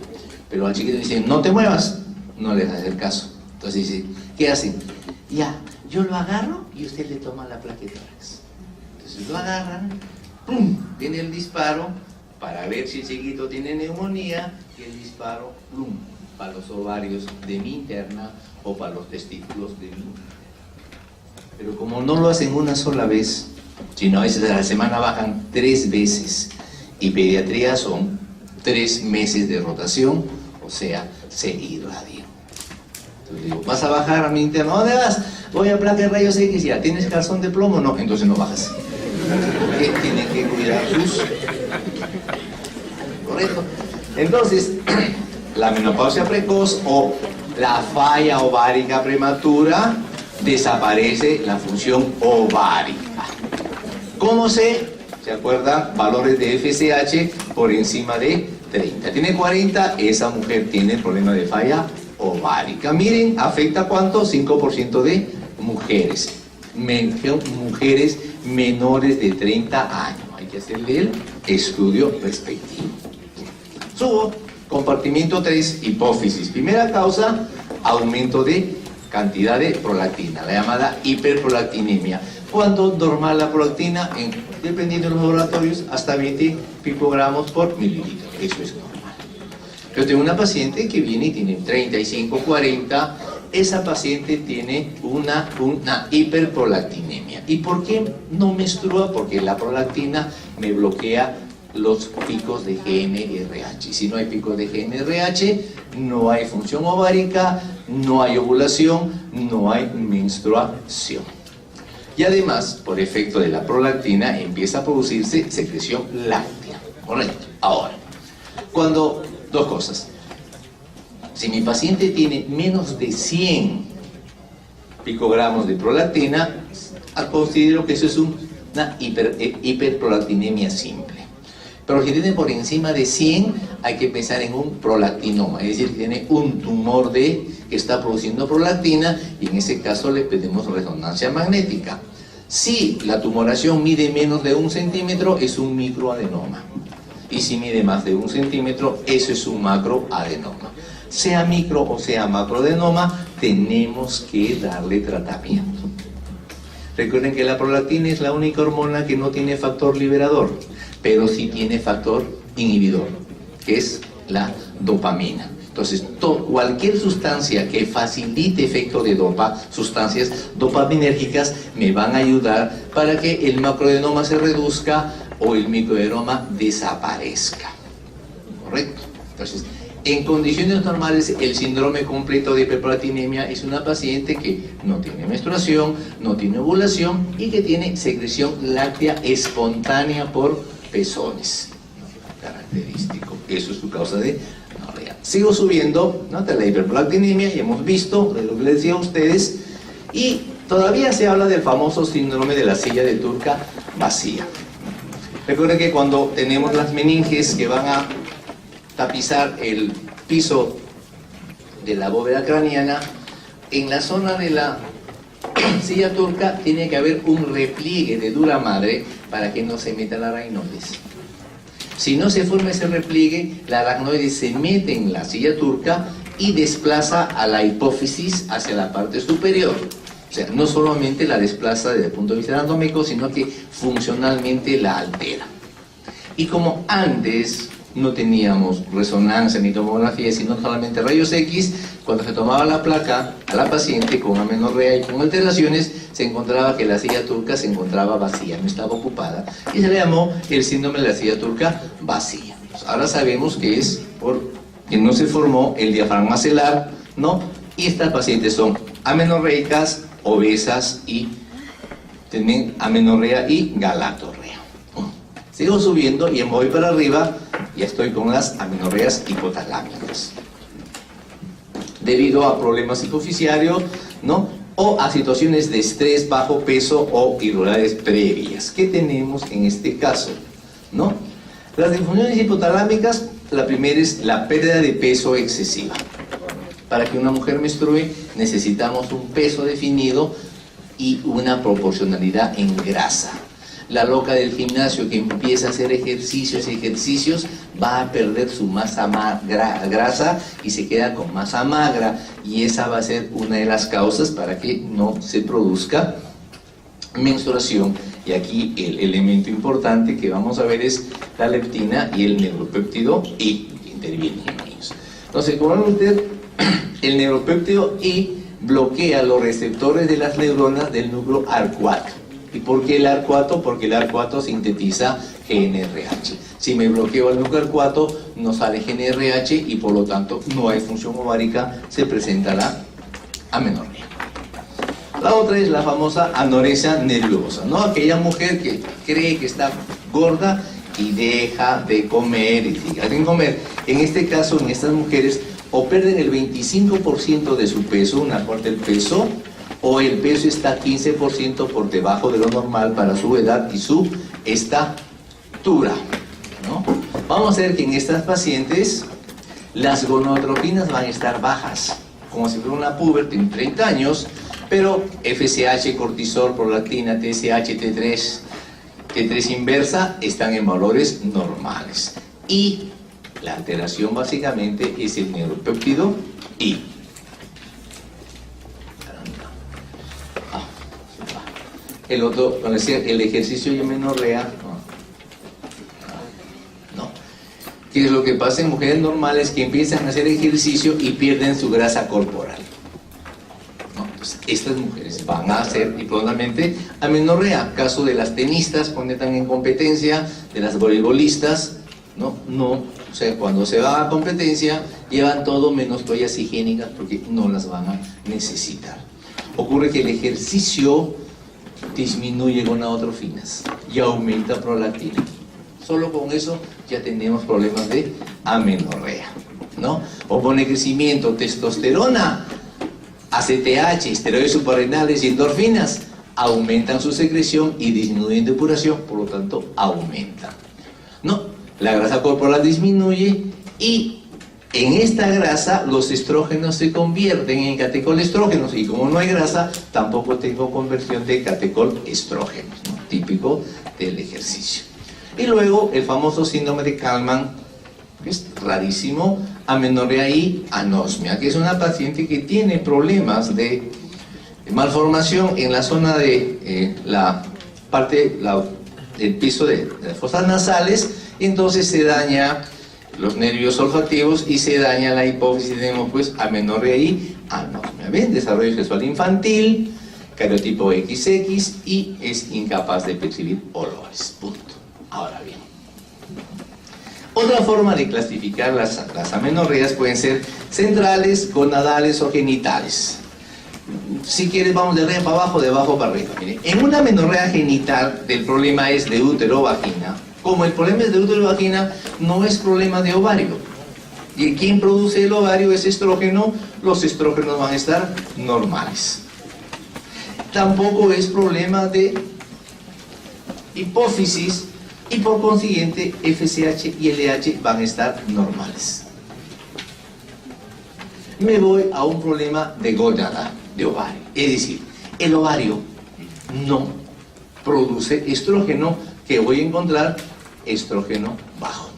Pero al chiquito dice, no te muevas, no les hace el caso. Entonces dice, ¿qué hacen? Ya, yo lo agarro y usted le toma la placa de tórax. Entonces lo agarran, ¡pum! Viene el disparo para ver si el chiquito tiene neumonía y el disparo, ¡pum! Para los ovarios de mi interna o para los testículos de mi interna. Pero como no lo hacen una sola vez, sino a veces a la semana bajan 3 veces, y pediatría son 3 meses de rotación, o sea, se irradian. Entonces digo, ¿vas a bajar a mi interno? ¿Dónde vas? Voy a placa de rayos X. ¿Ya tienes calzón de plomo? No, entonces no bajas. Porque tienen que cuidar sus... ¿Correcto? Entonces, la menopausia precoz o la falla ovárica prematura, desaparece la función ovárica. ¿Cómo se acuerdan? Valores de FSH por encima de 30. Tiene 40, esa mujer tiene problema de falla ovárica. Miren, afecta ¿cuánto? 5% de mujeres. Mujeres menores de 30 años. Hay que hacerle el estudio respectivo. Subo. Compartimiento 3, hipófisis. Primera causa, aumento de cantidad de prolactina, la llamada hiperprolactinemia. Cuando normal la prolactina, dependiendo de los laboratorios, hasta 20 picogramos por mililitro. Eso es normal. Yo tengo una paciente que viene y tiene 35, 40. Esa paciente tiene una hiperprolactinemia. ¿Y por qué no menstrua? Porque la prolactina me bloquea los picos de GnRH. Si no hay picos de GnRH, no hay función ovárica, no hay ovulación, no hay menstruación. Y además, por efecto de la prolactina, empieza a producirse secreción láctea. Correcto. Ahora, dos cosas. Si mi paciente tiene menos de 100 picogramos de prolactina, considero que eso es una hiperprolactinemia simple. Pero si tiene por encima de 100, hay que pensar en un prolactinoma, es decir, tiene un tumor que está produciendo prolactina, y en ese caso le pedimos resonancia magnética. Si la tumoración mide menos de 1 centímetro, es un microadenoma. Y si mide más de 1 centímetro, eso es un macroadenoma. Sea micro o sea macroadenoma, tenemos que darle tratamiento. Recuerden que la prolactina es la única hormona que no tiene factor liberador, pero sí tiene factor inhibidor, que es la dopamina. Entonces, cualquier sustancia que facilite efecto de sustancias dopaminérgicas, me van a ayudar para que el macroadenoma se reduzca o el microadenoma desaparezca. ¿Correcto? Entonces, en condiciones normales, el síndrome completo de hiperprolactinemia es una paciente que no tiene menstruación, no tiene ovulación y que tiene secreción láctea espontánea por pezones. Característico. Eso es su causa de anorrea. Sigo subiendo, ¿no?, de la hiperprolactinemia, y hemos visto de lo que les decía a ustedes, y todavía se habla del famoso síndrome de la silla de Turca vacía. Recuerden que cuando tenemos las meninges que van a tapizar el piso de la bóveda craneana, en la zona de la silla turca tiene que haber un repliegue de dura madre para que no se meta la aracnoides. Si no se forma ese repliegue, la aracnoide se mete en la silla turca y desplaza a la hipófisis hacia la parte superior. O sea, no solamente la desplaza desde el punto de vista anatómico, sino que funcionalmente la altera. Y como antes no teníamos resonancia ni tomografía, sino solamente rayos X, cuando se tomaba la placa a la paciente con amenorrea y con alteraciones, se encontraba que la silla turca se encontraba vacía, no estaba ocupada, y se le llamó el síndrome de la silla turca vacía. Ahora sabemos que es porque no se formó el diafragma celular, ¿no? Y estas pacientes son amenorreicas, obesas y tienen amenorrea y galatorrea. Sigo subiendo y me voy para arriba, ya estoy con las amenorreas hipotalámicas. Debido a problemas hipofisiarios, ¿no?, o a situaciones de estrés, bajo peso o irregularidades previas. ¿Qué tenemos en este caso? ¿No? Las disfunciones hipotalámicas, la primera es la pérdida de peso excesiva. Para que una mujer menstrue necesitamos un peso definido y una proporcionalidad en grasa. La loca del gimnasio que empieza a hacer ejercicios va a perder su masa grasa y se queda con masa magra, y esa va a ser una de las causas para que no se produzca menstruación. Y aquí el elemento importante que vamos a ver es la leptina y el neuropéptido I que intervienen en ellos. Entonces, como van a ver, el neuropéptido I bloquea los receptores de las neuronas del núcleo AR4. ¿Y por qué el AR4? Porque el AR4 sintetiza GnRH. Si me bloqueo el núcleo AR4, no sale GnRH y por lo tanto no hay función ovárica, se presenta la amenorrea. La otra es la famosa anorexia nerviosa, ¿no? Aquella mujer que cree que está gorda y deja de comer y sigue sin comer. En este caso, en estas mujeres, o pierden el 25% de su peso, una parte del peso, o el peso está 15% por debajo de lo normal para su edad y su estatura, ¿no? Vamos a ver que en estas pacientes las gonadotropinas van a estar bajas, como si fuera una puber de 30 años, pero FSH, cortisol, prolactina, TSH, T3 inversa están en valores normales. Y la alteración básicamente es el neuropéptido I. El otro, cuando decía el ejercicio y amenorrea, no. ¿Qué es lo que pasa en mujeres normales que empiezan a hacer ejercicio y pierden su grasa corporal? ¿No? Entonces, estas mujeres van a hacer y probablemente amenorrea. Caso de las tenistas cuando están en competencia, de las voleibolistas, no, o sea, cuando se van a competencia llevan todo menos toallas higiénicas porque no las van a necesitar. Ocurre que el ejercicio disminuye gonadotrofinas y aumenta prolactina. Solo con eso ya tenemos problemas de amenorrea, ¿no? Opone crecimiento, testosterona, ACTH, esteroides suprarrenales y endorfinas aumentan su secreción y disminuyen depuración, por lo tanto aumentan, ¿no? La grasa corporal disminuye y en esta grasa los estrógenos se convierten en catecolestrógenos, y como no hay grasa, tampoco tengo conversión de catecolestrógenos, ¿no? Típico del ejercicio. Y luego el famoso síndrome de Kallmann, que es rarísimo, amenorrea y anosmia, que es una paciente que tiene problemas de malformación en la zona de la parte del piso de las fosas nasales, y entonces se daña los nervios olfativos y se daña la hipófisis. Tenemos pues amenorrea y anosmia. ¿Ven? Desarrollo sexual infantil, cariotipo XX y es incapaz de percibir olores. Punto. Ahora bien, otra forma de clasificar las amenorreas pueden ser centrales, gonadales o genitales. Si quieres vamos de arriba para abajo, de abajo para arriba. Miren, en una amenorrea genital el problema es de útero o vagina. Como el problema es de útero y vagina, no es problema de ovario. Y quien produce el ovario es estrógeno, los estrógenos van a estar normales. Tampoco es problema de hipófisis y por consiguiente FSH y LH van a estar normales. Me voy a un problema de gónada, de ovario. Es decir, el ovario no produce estrógeno, que voy a encontrar estrógeno bajo.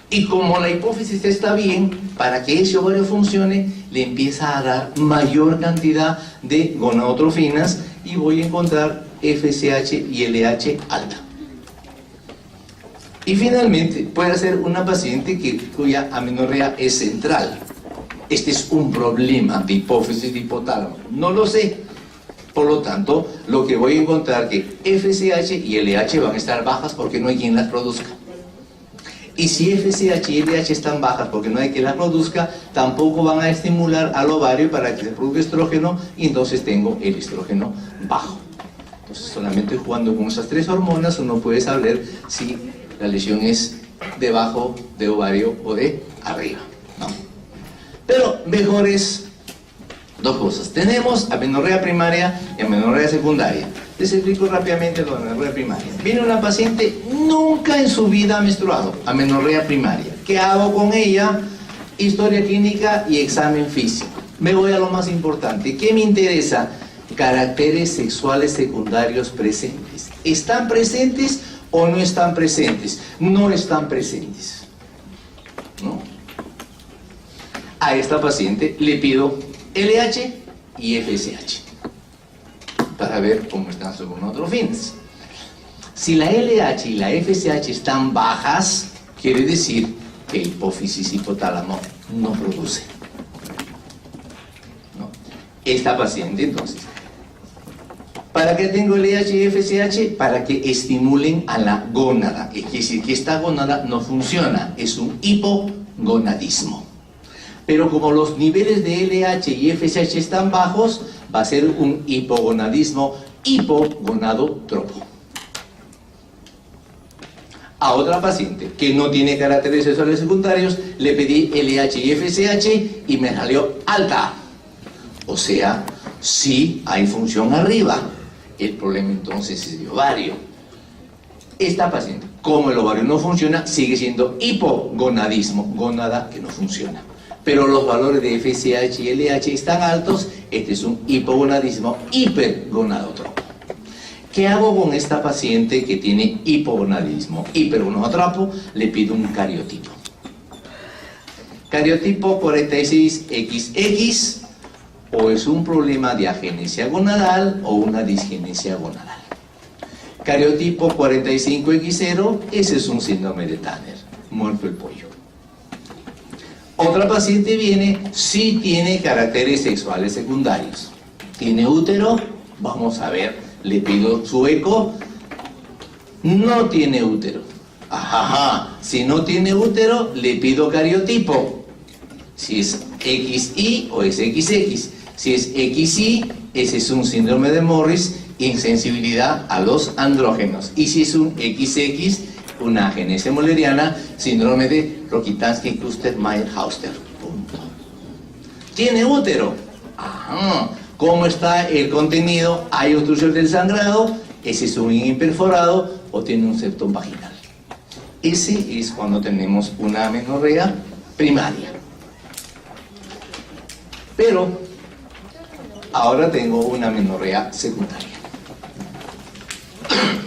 Y como la hipófisis está bien, para que ese ovario funcione, le empieza a dar mayor cantidad de gonadotrofinas y voy a encontrar FSH y LH alta. Y finalmente, puede ser una paciente cuya amenorrea es central. Este es un problema de hipófisis de hipotálamo. No lo sé. Por lo tanto, lo que voy a encontrar que FSH y LH van a estar bajas porque no hay quien las produzca. Y si FSH y LH están bajas porque no hay quien las produzca, tampoco van a estimular al ovario para que se produzca estrógeno, y entonces tengo el estrógeno bajo. Entonces, solamente jugando con esas tres hormonas uno puede saber si la lesión es debajo de ovario o de arriba, ¿no? Pero mejor es dos cosas. Tenemos amenorrea primaria y amenorrea secundaria. Les explico rápidamente la amenorrea primaria. Viene una paciente, nunca en su vida ha menstruado, amenorrea primaria. ¿Qué hago con ella? Historia clínica y examen físico. Me voy a lo más importante. ¿Qué me interesa? Caracteres sexuales secundarios presentes. ¿Están presentes o no están presentes? No están presentes, ¿no? A esta paciente le pido LH y FSH para ver cómo están según otros fines. Si la LH y la FSH están bajas, quiere decir que hipófisis hipotálamo no produce, ¿no? Esta paciente, entonces, ¿para qué tengo LH y FSH? Para que estimulen a la gónada. Es decir, que esta gónada no funciona, es un hipogonadismo. Pero como los niveles de LH y FSH están bajos, va a ser un hipogonadismo hipogonadotropo. A otra paciente que no tiene caracteres sexuales secundarios, le pedí LH y FSH y me salió alta. O sea, sí hay función arriba. El problema entonces es el ovario. Esta paciente, como el ovario no funciona, sigue siendo hipogonadismo, gónada que no funciona. Pero los valores de FSH y LH están altos, este es un hipogonadismo hipergonadotropo. ¿Qué hago con esta paciente que tiene hipogonadismo hipergonadotropo? Le pido un cariotipo. Cariotipo 46XX, o es un problema de agenesia gonadal o una disgenesia gonadal. Cariotipo 45X0, ese es un síndrome de Tanner, muerto el pollo. Otra paciente viene, sí tiene caracteres sexuales secundarios. ¿Tiene útero? Vamos a ver, le pido su eco. No tiene útero. Ajá, si no tiene útero, le pido cariotipo. Si es XY o es XX. Si es XY, ese es un síndrome de Morris, insensibilidad a los andrógenos. Y si es un XX, una agenesia mulleriana, síndrome de Rokitansky-Kuster-Meyer-Hauster. Punto. ¿Tiene útero? Ajá. ¿Cómo está el contenido? ¿Hay obstrucción del sangrado? ¿Ese es un imperforado o tiene un septum vaginal? Ese es cuando tenemos una amenorrea primaria. Pero ahora tengo una amenorrea secundaria.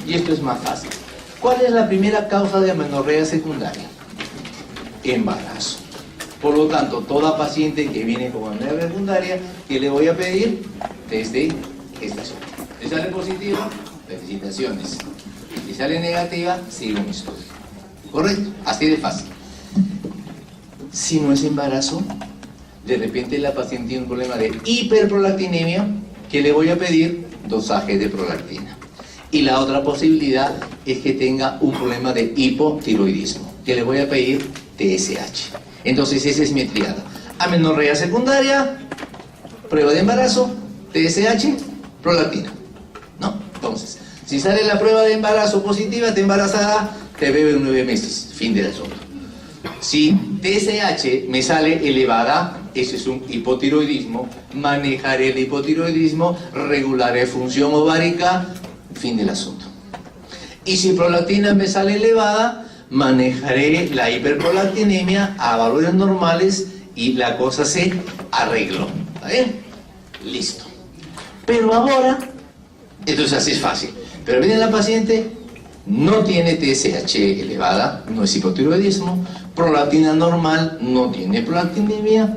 Y esto es más fácil. ¿Cuál es la primera causa de amenorrea secundaria? Embarazo. Por lo tanto, toda paciente que viene con amenorrea secundaria, ¿qué le voy a pedir? Desde gestación. Si sale positiva, felicitaciones. Si sale negativa, sigo mi estudio. ¿Correcto? Así de fácil. Si no es embarazo, de repente la paciente tiene un problema de hiperprolactinemia, ¿qué le voy a pedir? Dosaje de prolactina. Y la otra posibilidad es que tenga un problema de hipotiroidismo, que le voy a pedir TSH. Entonces esa es mi triada. Amenorrea secundaria, prueba de embarazo, TSH, prolactina. ¿No? Entonces, si sale la prueba de embarazo positiva, está embarazada, te bebe 9 meses, fin del asunto. Si TSH me sale elevada, ese es un hipotiroidismo, manejaré el hipotiroidismo, regularé función ovárica, fin del asunto. Y si prolactina me sale elevada, manejaré la hiperprolactinemia a valores normales y la cosa se arregló. ¿Está bien? Listo. Pero ahora, entonces así es fácil. Pero viene la paciente, no tiene TSH elevada, no es hipotiroidismo, prolactina normal, no tiene prolactinemia,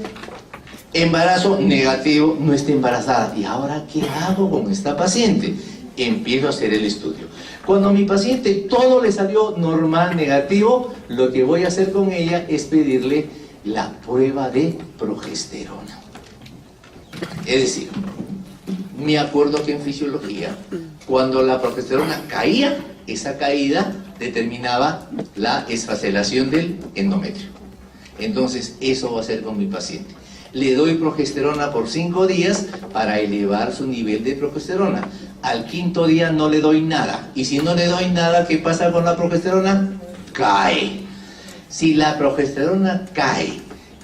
embarazo negativo, no está embarazada. ¿Y ahora qué hago con esta paciente? Empiezo a hacer el estudio. Cuando a mi paciente todo le salió normal, negativo, lo que voy a hacer con ella es pedirle la prueba de progesterona. Es decir, me acuerdo que en fisiología, cuando la progesterona caía, esa caída determinaba la esfacelación del endometrio. Entonces, eso va a hacer con mi paciente. Le doy progesterona por 5 días para elevar su nivel de progesterona. Al 5.º día no le doy nada. Y si no le doy nada, ¿qué pasa con la progesterona? Cae. Si la progesterona cae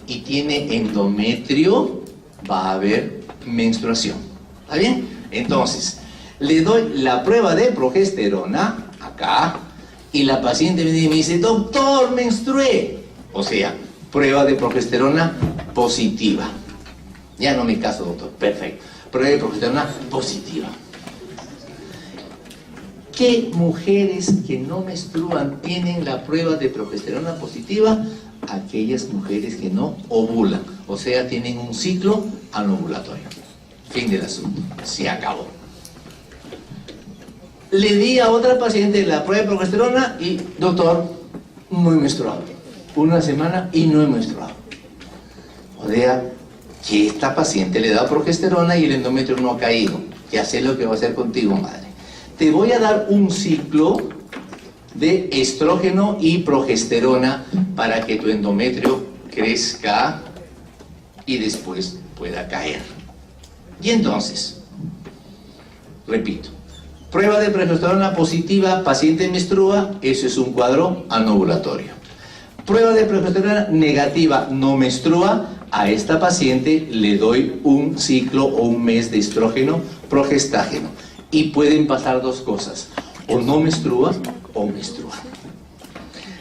y tiene endometrio, va a haber menstruación. ¿Está bien? Entonces, Le doy la prueba de progesterona, acá, y la paciente me dice, doctor, menstrué. O sea, prueba de progesterona positiva. Ya no me caso, doctor, perfecto. Prueba de progesterona positiva. ¿Qué mujeres que no menstruan tienen la prueba de progesterona positiva? Aquellas mujeres que no ovulan, o sea, tienen un ciclo anovulatorio. Fin del asunto, se acabó. Le di a otra paciente la prueba de progesterona y, doctor, no he menstruado. Una semana y no he menstruado. O sea, que esta paciente le da progesterona y el endometrio no ha caído. Ya sé lo que va a hacer contigo, madre. Te voy a dar un ciclo de estrógeno y progesterona para que tu endometrio crezca y después pueda caer. Y entonces, repito, prueba de progesterona positiva, paciente menstrua, eso es un cuadro anovulatorio. Prueba de progesterona negativa, no menstrua, a esta paciente le doy un ciclo o un mes de estrógeno, progestágeno. Y pueden pasar dos cosas, o no menstrua o menstrua.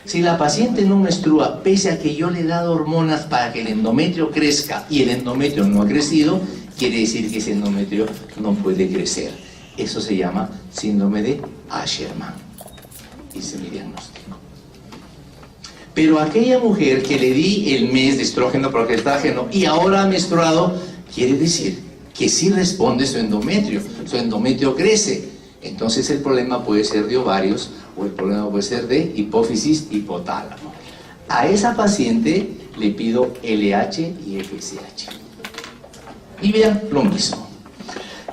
Si la paciente no menstrua, pese a que yo le he dado hormonas para que el endometrio crezca y el endometrio no ha crecido, quiere decir que ese endometrio no puede crecer. Eso se llama síndrome de Asherman. Ese es mi diagnóstico. Pero aquella mujer que le di el mes de estrógeno, progestágeno y ahora ha menstruado, quiere decir que sí responde su endometrio crece. Entonces el problema puede ser de ovarios o el problema puede ser de hipófisis hipotálamo. A esa paciente le pido LH y FSH. Y vean lo mismo.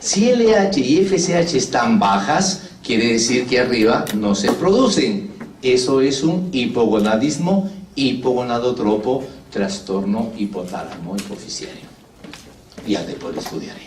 Si LH y FSH están bajas, quiere decir que arriba no se producen. Eso es un hipogonadismo hipogonadotropo, trastorno hipotálamo hipofisiario. Ya después lo estudiaré.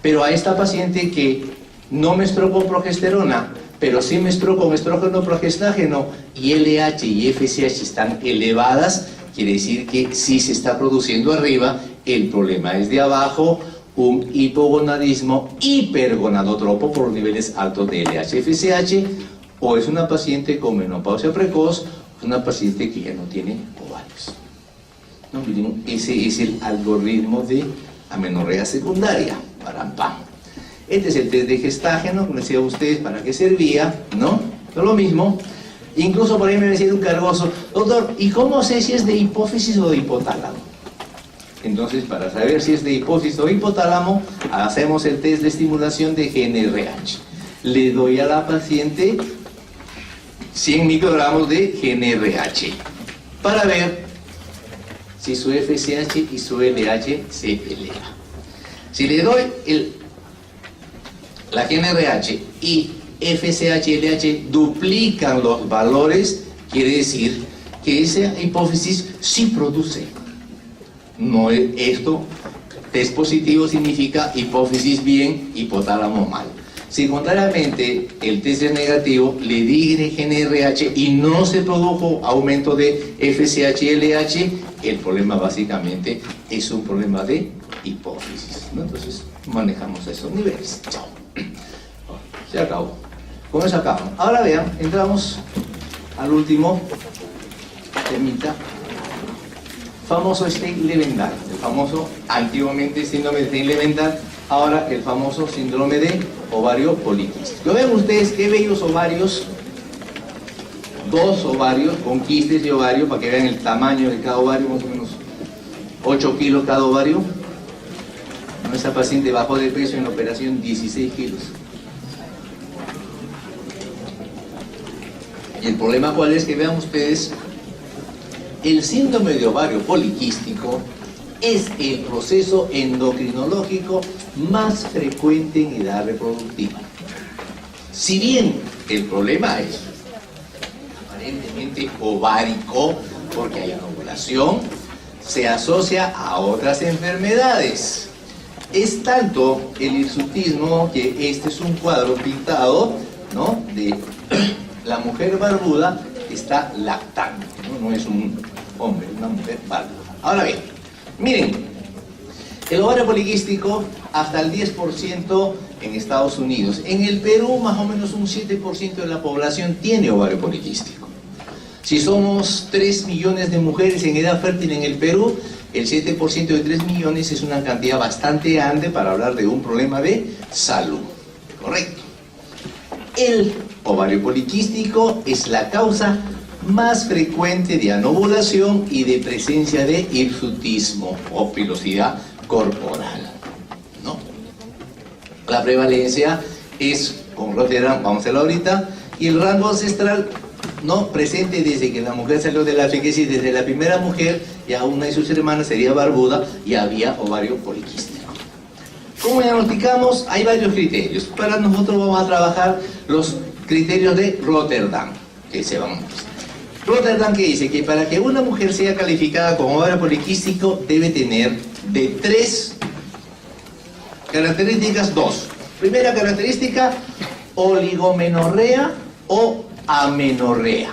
Pero a esta paciente que no menstruó con progesterona, pero sí menstruó con estrógeno progestágeno y LH y FSH están elevadas, quiere decir que sí se está produciendo arriba, el problema es de abajo, un hipogonadismo hipergonadotropo por los niveles altos de LH-FSH, o es una paciente con menopausia precoz, o una paciente que ya no tiene ovarios. ¿No? Miren, ese es el algoritmo de amenorrea secundaria. Param, pam. Este es el test de gestágeno, como decía ustedes, para qué servía, ¿no? Es lo mismo. Incluso por ahí me decía un cargoso, doctor, ¿y cómo sé si es de hipófisis o de hipotálamo? Entonces, para saber si es de hipófisis o hipotálamo, hacemos el test de estimulación de GnRH. Le doy a la paciente 100 microgramos de GnRH para ver si su FSH y su LH se eleva. Si le doy la GnRH y FSH y LH duplican los valores, quiere decir que esa hipófisis sí produce. No es esto, test positivo significa hipófisis bien, hipotálamo mal. Si contrariamente el test es negativo, le di GnRH y no se produjo aumento de FSH y LH, el problema básicamente es un problema de hipófisis, ¿no? Entonces manejamos esos niveles. Chao. Se acabó. Con eso acabamos. Ahora vean, entramos al último temita. Famoso Stein-Levendal, el famoso antiguamente síndrome de Stein-Levendal, ahora el famoso síndrome de ovario poliquístico. Ven ustedes qué bellos ovarios, dos ovarios con quistes de ovario, para que vean el tamaño de cada ovario, más o menos 8 kilos cada ovario. Esta paciente bajó de peso en la operación 16 kilos. Y el problema cuál es, que vean ustedes, el síndrome de ovario poliquístico es el proceso endocrinológico más frecuente en edad reproductiva. Si bien el problema es aparentemente ovárico, porque hay anovulación, se asocia a otras enfermedades. Es tanto el hirsutismo que este es un cuadro pintado, ¿no?, de la mujer barbuda que está lactando, ¿no? No es un hombre, es una mujer barbuda. Ahora bien, miren, el ovario poliquístico hasta el 10% en Estados Unidos. En el Perú, más o menos un 7% de la población tiene ovario poliquístico. Si somos 3 millones de mujeres en edad fértil en el Perú, el 7% de 3 millones es una cantidad bastante grande para hablar de un problema de salud. Correcto. El ovario poliquístico es la causa más frecuente de anovulación y de presencia de hirsutismo o pilosidad corporal, ¿no? La prevalencia es con Rotterdam, vamos a hacerlo ahorita, y el rango ancestral, ¿no?, presente desde que la mujer salió de la vejez y desde la primera mujer, ya una de sus hermanas sería barbuda y había ovario poliquístico. ¿Cómo diagnosticamos? Hay varios criterios. Para nosotros vamos a trabajar los criterios de Rotterdam, que se van. Rotterdam, que dice que para que una mujer sea calificada como ovario poliquístico debe tener de 3 características, 2. Primera característica, oligomenorrea o amenorrea.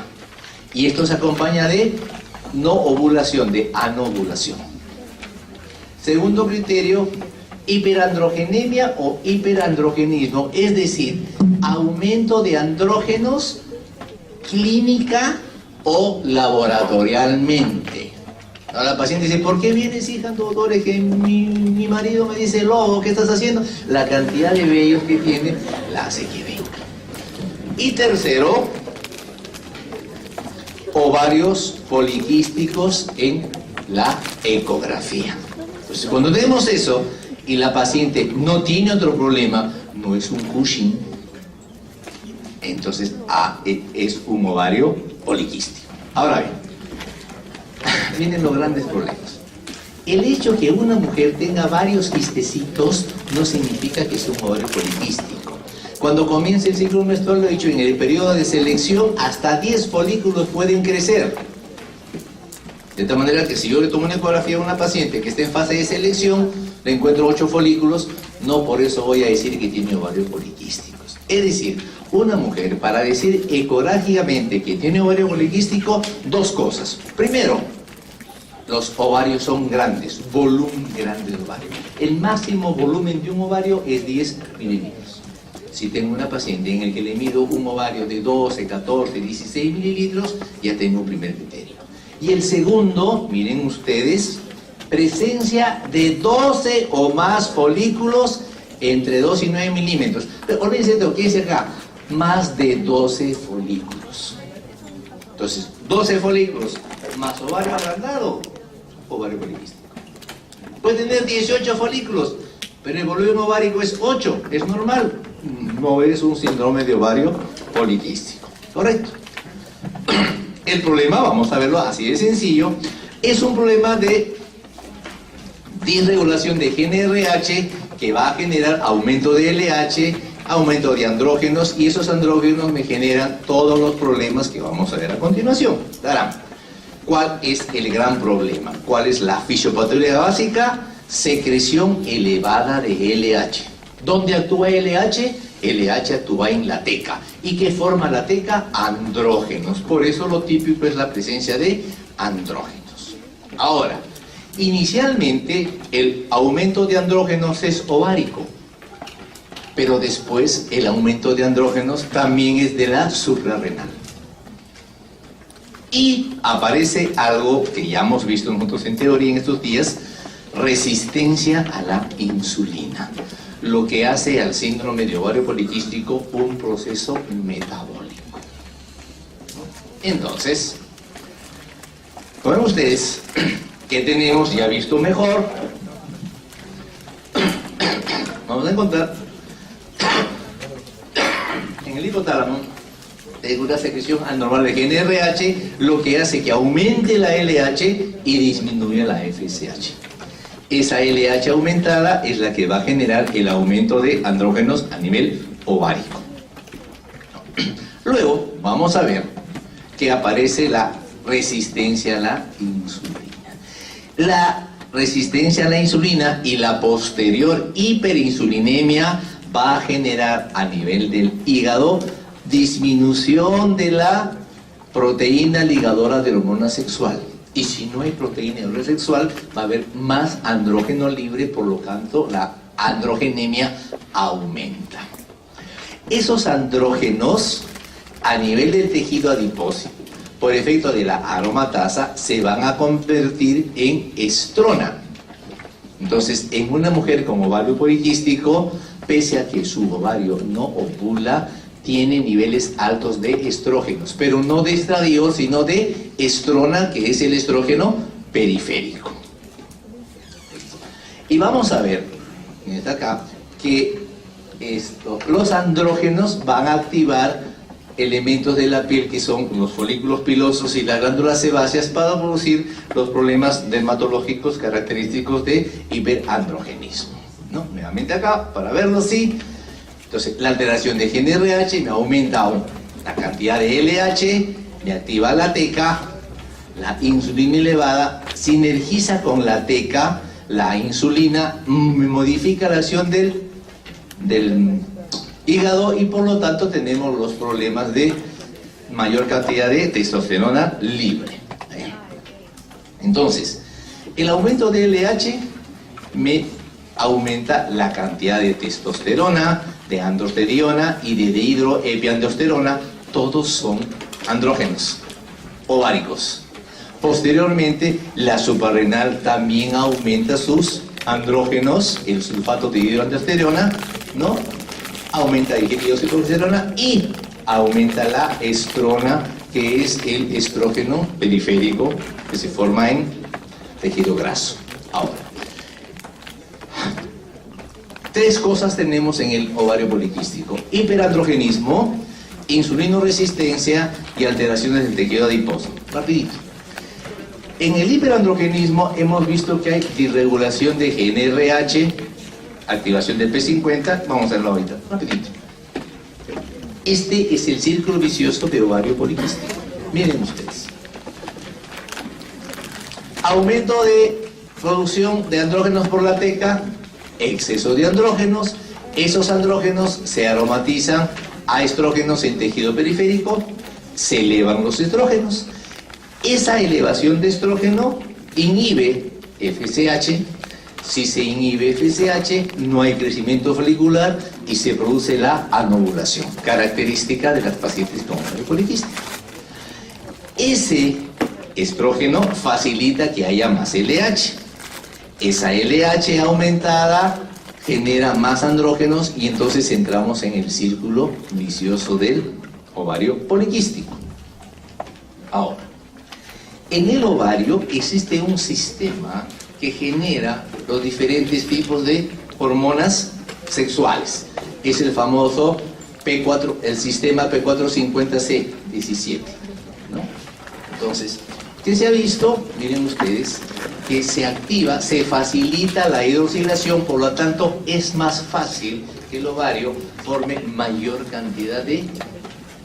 Y esto se acompaña de no ovulación, de anovulación. Segundo criterio, hiperandrogenemia o hiperandrogenismo, es decir, aumento de andrógenos clínica o laboratorialmente. Ahora la paciente dice, ¿por qué vienes, hija, doctores, que mi marido me dice, lobo, ¿qué estás haciendo? La cantidad de vellos que tiene la hace que venga. Y tercero, ovarios poliquísticos en la ecografía. Entonces, cuando tenemos eso y la paciente no tiene otro problema, no es un Cushing, entonces es un ovario poliquístico. Ahora bien, vienen los grandes problemas. El hecho que una mujer tenga varios quistecitos no significa que es un ovario poliquístico. Cuando comienza el ciclo menstrual, lo he dicho, en el periodo de selección hasta 10 folículos pueden crecer. De tal manera que si yo le tomo una ecografía a una paciente que está en fase de selección, le encuentro 8 folículos, no por eso voy a decir que tiene ovarios poliquísticos. Es decir, una mujer, para decir ecográficamente que tiene ovario poliquístico, 2 cosas. Primero, los ovarios son grandes, volumen grande del ovario. El máximo volumen de un ovario es 10 mililitros. Si tengo una paciente en el que le mido un ovario de 12, 14, 16 mililitros, ya tengo un primer criterio. Y el segundo, miren ustedes, presencia de 12 o más folículos entre 2 y 9 milímetros. Olvídense de lo que dice acá, más de 12 folículos. Entonces, 12 folículos más ovario agrandado, ovario poliquístico. Puede tener 18 folículos, pero el volumen ovárico es 8, es normal. No es un síndrome de ovario poliquístico. Correcto. El problema, vamos a verlo así de sencillo, es un problema de disregulación de GnRH que va a generar aumento de LH, aumento de andrógenos, y esos andrógenos me generan todos los problemas que vamos a ver a continuación. Darán. ¿Cuál es el gran problema? ¿Cuál es la fisiopatología básica? Secreción elevada de LH. ¿Dónde actúa LH? LH actúa en la teca. ¿Y qué forma la teca? Andrógenos. Por eso lo típico es la presencia de andrógenos. Ahora, inicialmente el aumento de andrógenos es ovárico, pero después el aumento de andrógenos también es de la suprarrenal. Y aparece algo que ya hemos visto nosotros en teoría en estos días, resistencia a la insulina, lo que hace al síndrome de ovario poliquístico un proceso metabólico. Entonces, como ven ustedes, que tenemos ya visto mejor, vamos a encontrar en el hipotálamo una secreción anormal de GnRH, lo que hace que aumente la LH y disminuya la FSH. Esa LH aumentada es la que va a generar el aumento de andrógenos a nivel ovárico. Luego vamos a ver que aparece la resistencia a la insulina. La resistencia a la insulina y la posterior hiperinsulinemia va a generar a nivel del hígado disminución de la proteína ligadora de la hormona sexual. Y si no hay proteína ligadora sexual, va a haber más andrógeno libre, por lo tanto la androgenemia aumenta. Esos andrógenos a nivel del tejido adiposo, por efecto de la aromatasa, se van a convertir en estrona. Entonces, en una mujer con ovario poliquístico, pese a que su ovario no ovula, tiene niveles altos de estrógenos, pero no de estradiol, sino de estrona, que es el estrógeno periférico. Y vamos a ver, miren acá, que los andrógenos van a activar elementos de la piel que son los folículos pilosos y las glándulas sebáceas para producir los problemas dermatológicos característicos de hiperandrogenismo, ¿no? Nuevamente acá, para verlo así. Entonces, la alteración de GnRH me aumenta la cantidad de LH, me activa la TECA, la insulina elevada, sinergiza con la TECA, la insulina me modifica la acción del hígado y por lo tanto tenemos los problemas de mayor cantidad de testosterona libre. Entonces, el aumento de LH me aumenta la cantidad de testosterona, de androstenediona y de dihidroepiandrosterona, todos son andrógenos ováricos. Posteriormente, la suprarrenal también aumenta sus andrógenos, el sulfato de dihidroandrosterona, ¿no? Aumenta el dihidrotestosterona y aumenta la estrona, que es el estrógeno periférico que se forma en tejido graso. Ahora, tres cosas tenemos en el ovario poliquístico: hiperandrogenismo, insulinoresistencia y alteraciones del tejido adiposo. Rapidito. En el hiperandrogenismo hemos visto que hay disregulación de GnRH, activación del P50, vamos a hacerlo ahorita, rapidito. Este es el círculo vicioso de ovario poliquístico. Miren ustedes. Aumento de producción de andrógenos por la TECA, exceso de andrógenos, esos andrógenos se aromatizan a estrógenos en tejido periférico, se elevan los estrógenos. Esa elevación de estrógeno inhibe FSH. Si se inhibe FSH, no hay crecimiento folicular y se produce la anovulación, característica de las pacientes con ovario poliquístico. Ese estrógeno facilita que haya más LH. Esa LH aumentada genera más andrógenos y entonces entramos en el círculo vicioso del ovario poliquístico. Ahora, en el ovario existe un sistema que genera los diferentes tipos de hormonas sexuales. Es el famoso P4, el sistema P450C17, ¿no? Entonces, ¿qué se ha visto? Miren ustedes, que se activa, se facilita la hidroxilación, por lo tanto es más fácil que el ovario forme mayor cantidad de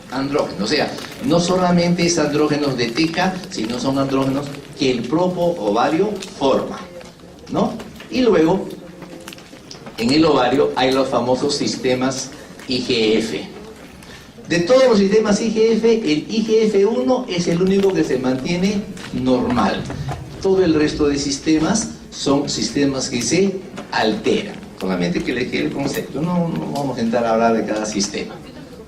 andrógenos. O sea, no solamente es andrógenos de TECA, sino son andrógenos que el propio ovario forma, ¿no? Y luego, en el ovario hay los famosos sistemas IGF. De todos los sistemas IGF, el IGF-1 es el único que se mantiene normal. Todo el resto de sistemas son sistemas que se alteran. Solamente que le quede el concepto, no vamos a entrar a hablar de cada sistema,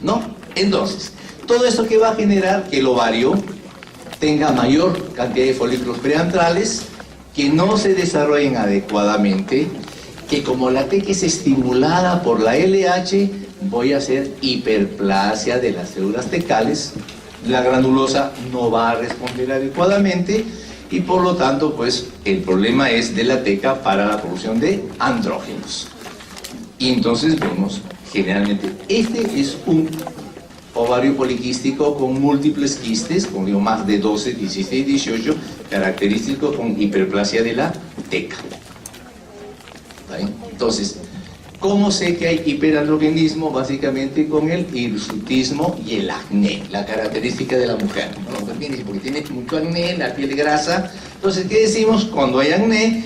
¿no? Entonces, todo esto que va a generar que el ovario tenga mayor cantidad de folículos preantrales, que no se desarrollen adecuadamente, que como la TECA es estimulada por la LH, voy a hacer hiperplasia de las células tecales, la granulosa no va a responder adecuadamente y por lo tanto pues el problema es de la TECA para la producción de andrógenos. Y entonces vemos generalmente, este es un ovario poliquístico con múltiples quistes, con digo, más de 12, 16, 18, característico con hiperplasia de la TECA. Entonces, ¿cómo sé que hay hiperandrogenismo? Básicamente con el hirsutismo y el acné, la característica de la mujer. ¿No? Porque tiene mucho acné, la piel grasa. Entonces, ¿qué decimos? Cuando hay acné,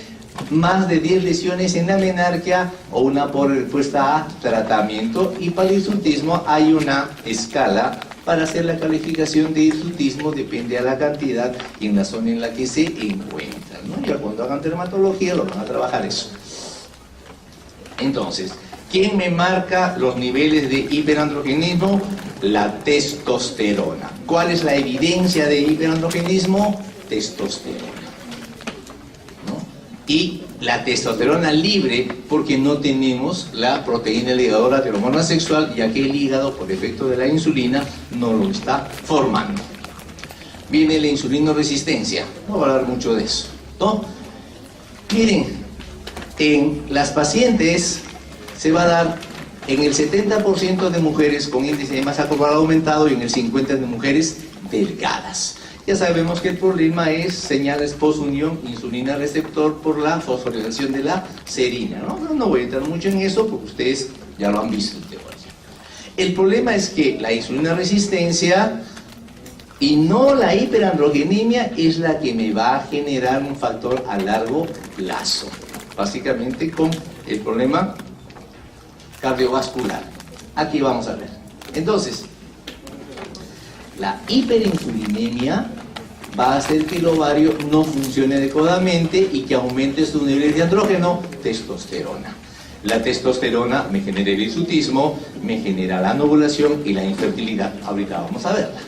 más de 10 lesiones en la menarquia o una por respuesta a tratamiento. Y para el hirsutismo hay una escala para hacer la calificación de hirsutismo, depende a la cantidad y en la zona en la que se encuentra, ¿no? Ya cuando hagan dermatología lo van a trabajar eso. Entonces, ¿quién me marca los niveles de hiperandrogenismo? La testosterona. ¿Cuál es la evidencia de hiperandrogenismo? Testosterona, ¿no? Y la testosterona libre, porque no tenemos la proteína ligadora de la hormona sexual, ya que el hígado, por efecto de la insulina, no lo está formando. Viene la insulinoresistencia, no voy a hablar mucho de eso, ¿no? Miren, en las pacientes se va a dar en el 70% de mujeres con índice de masa corporal aumentado y en el 50% de mujeres delgadas. Ya sabemos que el problema es señales postunión insulina receptor por la fosforilación de la serina, ¿no? Pero no voy a entrar mucho en eso porque ustedes ya lo han visto en teoría. El problema es que la insulina resistencia y no la hiperandrogenemia es la que me va a generar un factor a largo plazo, básicamente con el problema cardiovascular. Aquí vamos a ver. Entonces, la hiperinsulinemia va a hacer que el ovario no funcione adecuadamente y que aumente sus niveles de andrógeno, testosterona. La testosterona me genera el hirsutismo, me genera la anovulación y la infertilidad. Ahorita vamos a verla.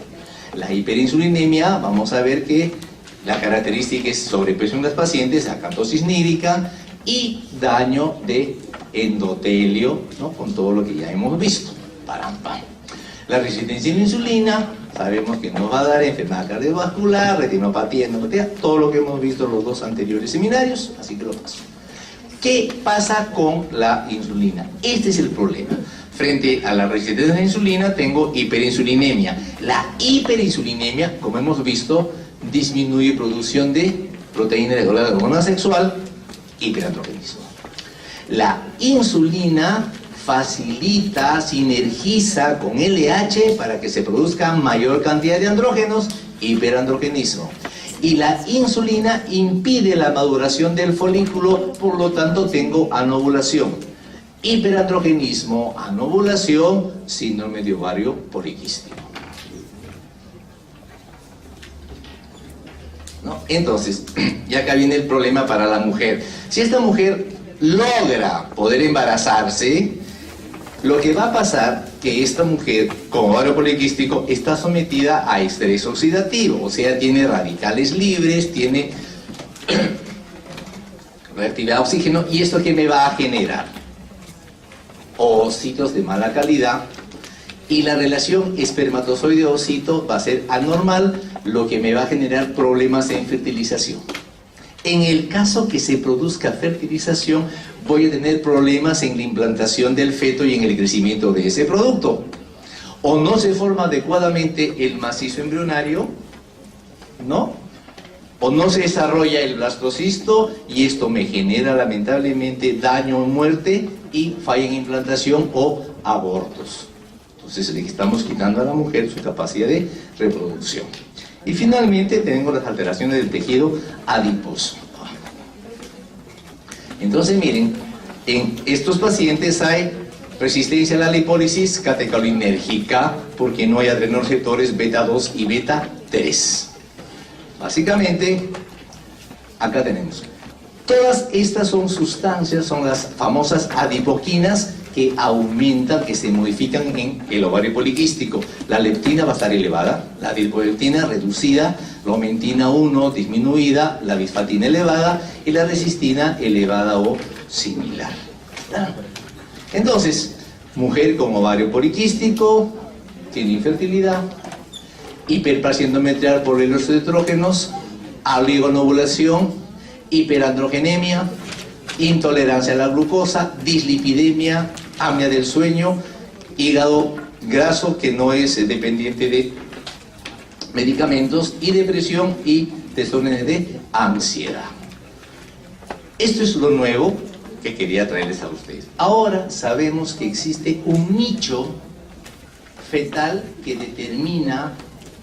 La hiperinsulinemia, vamos a ver que la característica es sobrepeso en las pacientes, acantosis nírica y daño de endotelio, ¿no? Con todo lo que ya hemos visto. Param, pam. La resistencia a la insulina, sabemos que nos va a dar enfermedad cardiovascular, retinopatía, endopatía, todo lo que hemos visto en los dos anteriores seminarios, así que lo paso. ¿Qué pasa con la insulina? Este es el problema. Frente a la resistencia a la insulina tengo hiperinsulinemia. La hiperinsulinemia, como hemos visto, disminuye producción de proteína de la hormona sexual, hiperandrogenismo. La insulina facilita, sinergiza con LH para que se produzca mayor cantidad de andrógenos, hiperandrogenismo. Y la insulina impide la maduración del folículo, por lo tanto tengo anovulación. Hiperandrogenismo, anovulación, síndrome de ovario poliquístico. ¿No? Entonces, ya acá viene el problema para la mujer. Si esta mujer logra poder embarazarse, lo que va a pasar que esta mujer con ovario poliquístico está sometida a estrés oxidativo, o sea, tiene radicales libres, tiene reactividad a oxígeno, y esto que me va a generar ovocitos de mala calidad, y la relación espermatozoide-ovocito va a ser anormal, lo que me va a generar problemas en fertilización. En el caso que se produzca fertilización, voy a tener problemas en la implantación del feto y en el crecimiento de ese producto. O no se forma adecuadamente el macizo embrionario, ¿no? O no se desarrolla el blastocisto y esto me genera lamentablemente daño o muerte y falla en implantación o abortos. Entonces le estamos quitando a la mujer su capacidad de reproducción. Y finalmente tenemos las alteraciones del tejido adiposo. Entonces miren, en estos pacientes hay resistencia a la lipólisis catecolinérgica porque no hay adrenoreceptores beta 2 y beta 3. Básicamente, acá tenemos. Todas estas son sustancias, son las famosas adipoquinas que aumentan, que se modifican en el ovario poliquístico. La leptina va a estar elevada, la adipoleptina reducida, la aumentina 1 disminuida, la bisfatina elevada y la resistina elevada o similar. Entonces, mujer con ovario poliquístico, tiene infertilidad, hiperplasia endometrial por el uso de estrógenos, oligonovulación, hiperandrogenemia, intolerancia a la glucosa, dislipidemia, apnea del sueño, hígado graso que no es dependiente de medicamentos, y depresión y desórdenes de ansiedad. Esto es lo nuevo que quería traerles a ustedes. Ahora sabemos que existe un nicho fetal que determina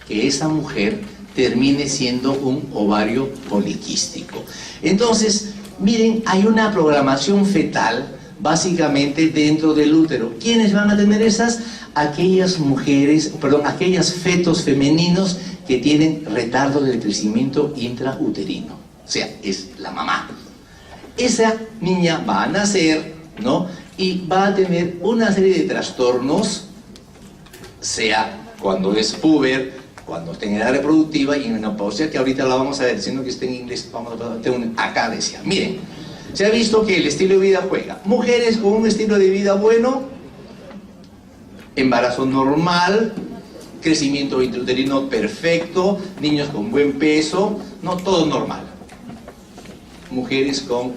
que esa mujer termine siendo un ovario poliquístico. Entonces, miren, hay una programación fetal básicamente dentro del útero. ¿Quiénes van a tener esas? Aquellas mujeres, aquellos fetos femeninos que tienen retardo del crecimiento intrauterino. O sea, es la mamá. Esa niña va a nacer ¿no? Y va a tener una serie de trastornos, sea cuando es puber, cuando está en edad reproductiva y en menopausia, que ahorita la vamos a ver, diciendo que está en inglés, vamos a ver, acá decía, miren, se ha visto que el estilo de vida juega. Mujeres con un estilo de vida bueno, embarazo normal, crecimiento intrauterino perfecto, niños con buen peso, no, todo normal. Mujeres con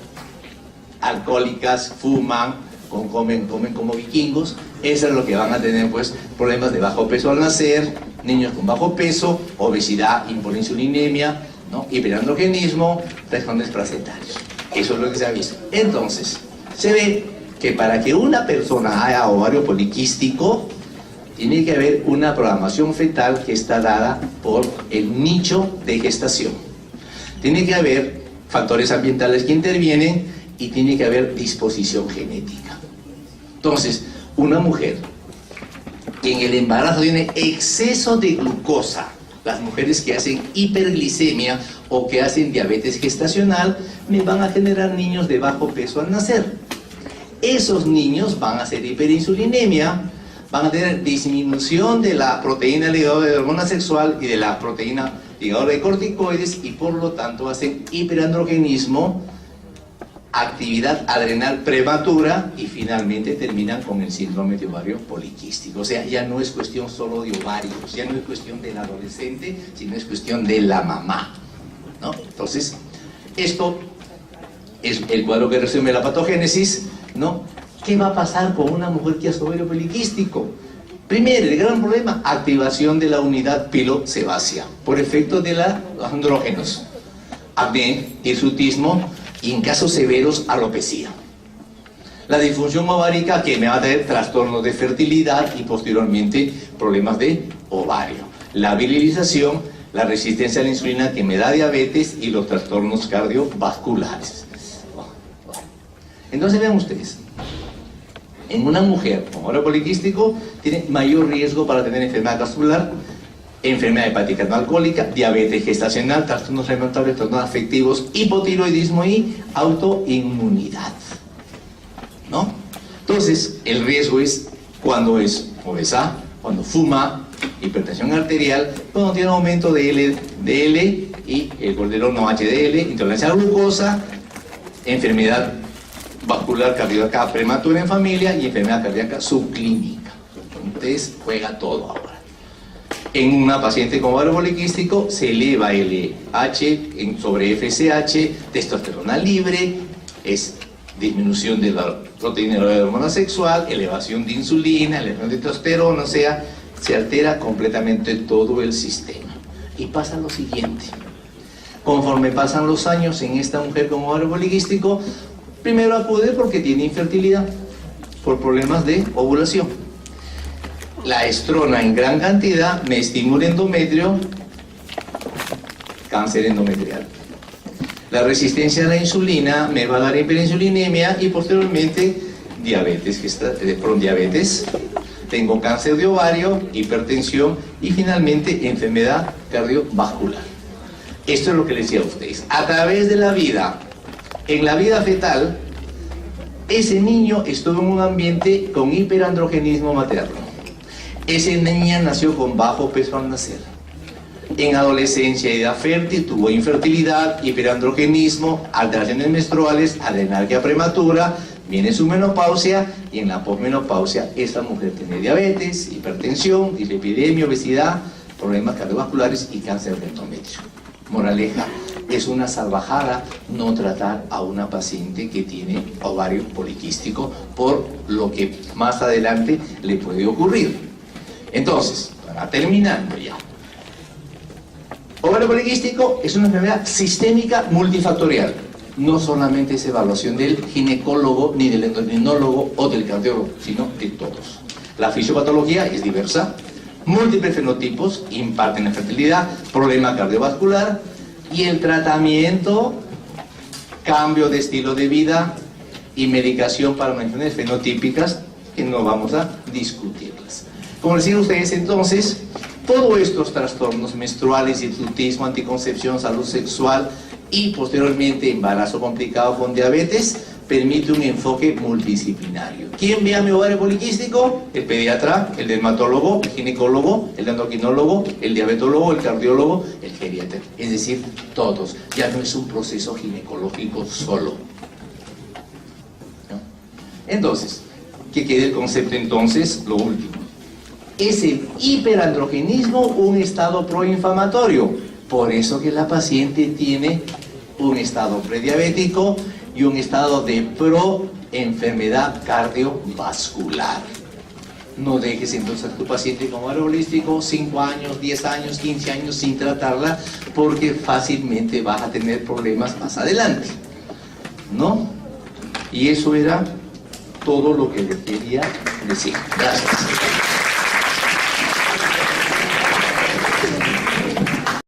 alcohólicas, fuman, comen como vikingos, eso es lo que van a tener, pues, problemas de bajo peso al nacer, niños con bajo peso, obesidad, hiperinsulinemia, ¿no? Hiperandrogenismo, trastornos placentarios. Eso es lo que se ha visto. Entonces, se ve que para que una persona haya ovario poliquístico, tiene que haber una programación fetal que está dada por el nicho de gestación. Tiene que haber factores ambientales que intervienen y tiene que haber disposición genética. Entonces, una mujer que en el embarazo tiene exceso de glucosa, las mujeres que hacen hiperglicemia o que hacen diabetes gestacional, me van a generar niños de bajo peso al nacer. Esos niños van a hacer hiperinsulinemia, van a tener disminución de la proteína ligadora de hormona sexual y de la proteína ligadora de corticoides y por lo tanto hacen hiperandrogenismo, actividad adrenal prematura y finalmente terminan con el síndrome de ovario poliquístico. O sea, ya no es cuestión solo de ovarios, ya no es cuestión del adolescente, sino es cuestión de la mamá, ¿no? Entonces, esto es el cuadro que resume la patogénesis, ¿no? ¿Qué va a pasar con una mujer que hace ovario poliquístico? Primero, el gran problema, activación de la unidad pilosebácea por efecto de los andrógenos, acné, hirsutismo y en casos severos alopecia. La disfunción ovárica que me va a traer trastornos de fertilidad y posteriormente problemas de ovario. La virilización, la resistencia a la insulina que me da diabetes y los trastornos cardiovasculares. Entonces vean ustedes, en una mujer con ovario poliquístico tiene mayor riesgo para tener enfermedad cardiovascular, enfermedad hepática no alcohólica, diabetes gestacional, trastornos respiratorios, trastornos afectivos, hipotiroidismo y autoinmunidad, ¿no? Entonces, el riesgo es cuando es obesa, cuando fuma, hipertensión arterial, cuando tiene aumento de LDL y el colesterol HDL, intolerancia a la glucosa, enfermedad vascular cardíaca prematura en familia y enfermedad cardíaca subclínica. Entonces, juega todo ahora. En una paciente con ovario poliquístico se eleva LH sobre FSH, testosterona libre, es disminución de la proteína de la hormona sexual, elevación de insulina, elevación de testosterona, o sea, se altera completamente todo el sistema. Y pasa lo siguiente, conforme pasan los años en esta mujer con ovario poliquístico, primero acude porque tiene infertilidad, por problemas de ovulación. La estrona en gran cantidad me estimula endometrio, cáncer endometrial. La resistencia a la insulina me va a dar hiperinsulinemia y posteriormente diabetes, diabetes. Tengo cáncer de ovario, hipertensión y finalmente enfermedad cardiovascular. Esto es lo que les decía a ustedes. A través de la vida, en la vida fetal, ese niño estuvo en un ambiente con hiperandrogenismo materno. Esa niña nació con bajo peso al nacer. En adolescencia y edad fértil tuvo infertilidad, hiperandrogenismo, alteraciones menstruales, adrenalgia prematura, viene su menopausia y en la posmenopausia esta mujer tiene diabetes, hipertensión, dislipidemia, obesidad, problemas cardiovasculares y cáncer de endometrio. Moraleja, es una salvajada no tratar a una paciente que tiene ovario poliquístico por lo que más adelante le puede ocurrir. Entonces, para terminando ya, ovario poliquístico es una enfermedad sistémica multifactorial. No solamente es evaluación del ginecólogo, ni del endocrinólogo o del cardiólogo, sino de todos. La fisiopatología es diversa, múltiples fenotipos imparten la fertilidad, problema cardiovascular y el tratamiento, cambio de estilo de vida y medicación para manifestaciones fenotípicas que no vamos a discutirlas. Como decían ustedes entonces, todos estos trastornos menstruales, hirsutismo, anticoncepción, salud sexual y posteriormente embarazo complicado con diabetes permite un enfoque multidisciplinario. ¿Quién ve a mi ovario poliquístico? El pediatra, el dermatólogo, el ginecólogo, el endocrinólogo, el diabetólogo, el cardiólogo, el geriatra. Es decir, todos. Ya no es un proceso ginecológico solo. ¿No? Entonces, que quede el concepto entonces, lo último. Es el hiperandrogenismo un estado proinflamatorio. Por eso que la paciente tiene un estado prediabético y un estado de proenfermedad cardiovascular. No dejes entonces a tu paciente con ovario holístico 5 años, 10 años, 15 años sin tratarla, porque fácilmente vas a tener problemas más adelante, ¿no? Y eso era todo lo que le quería decir. Gracias.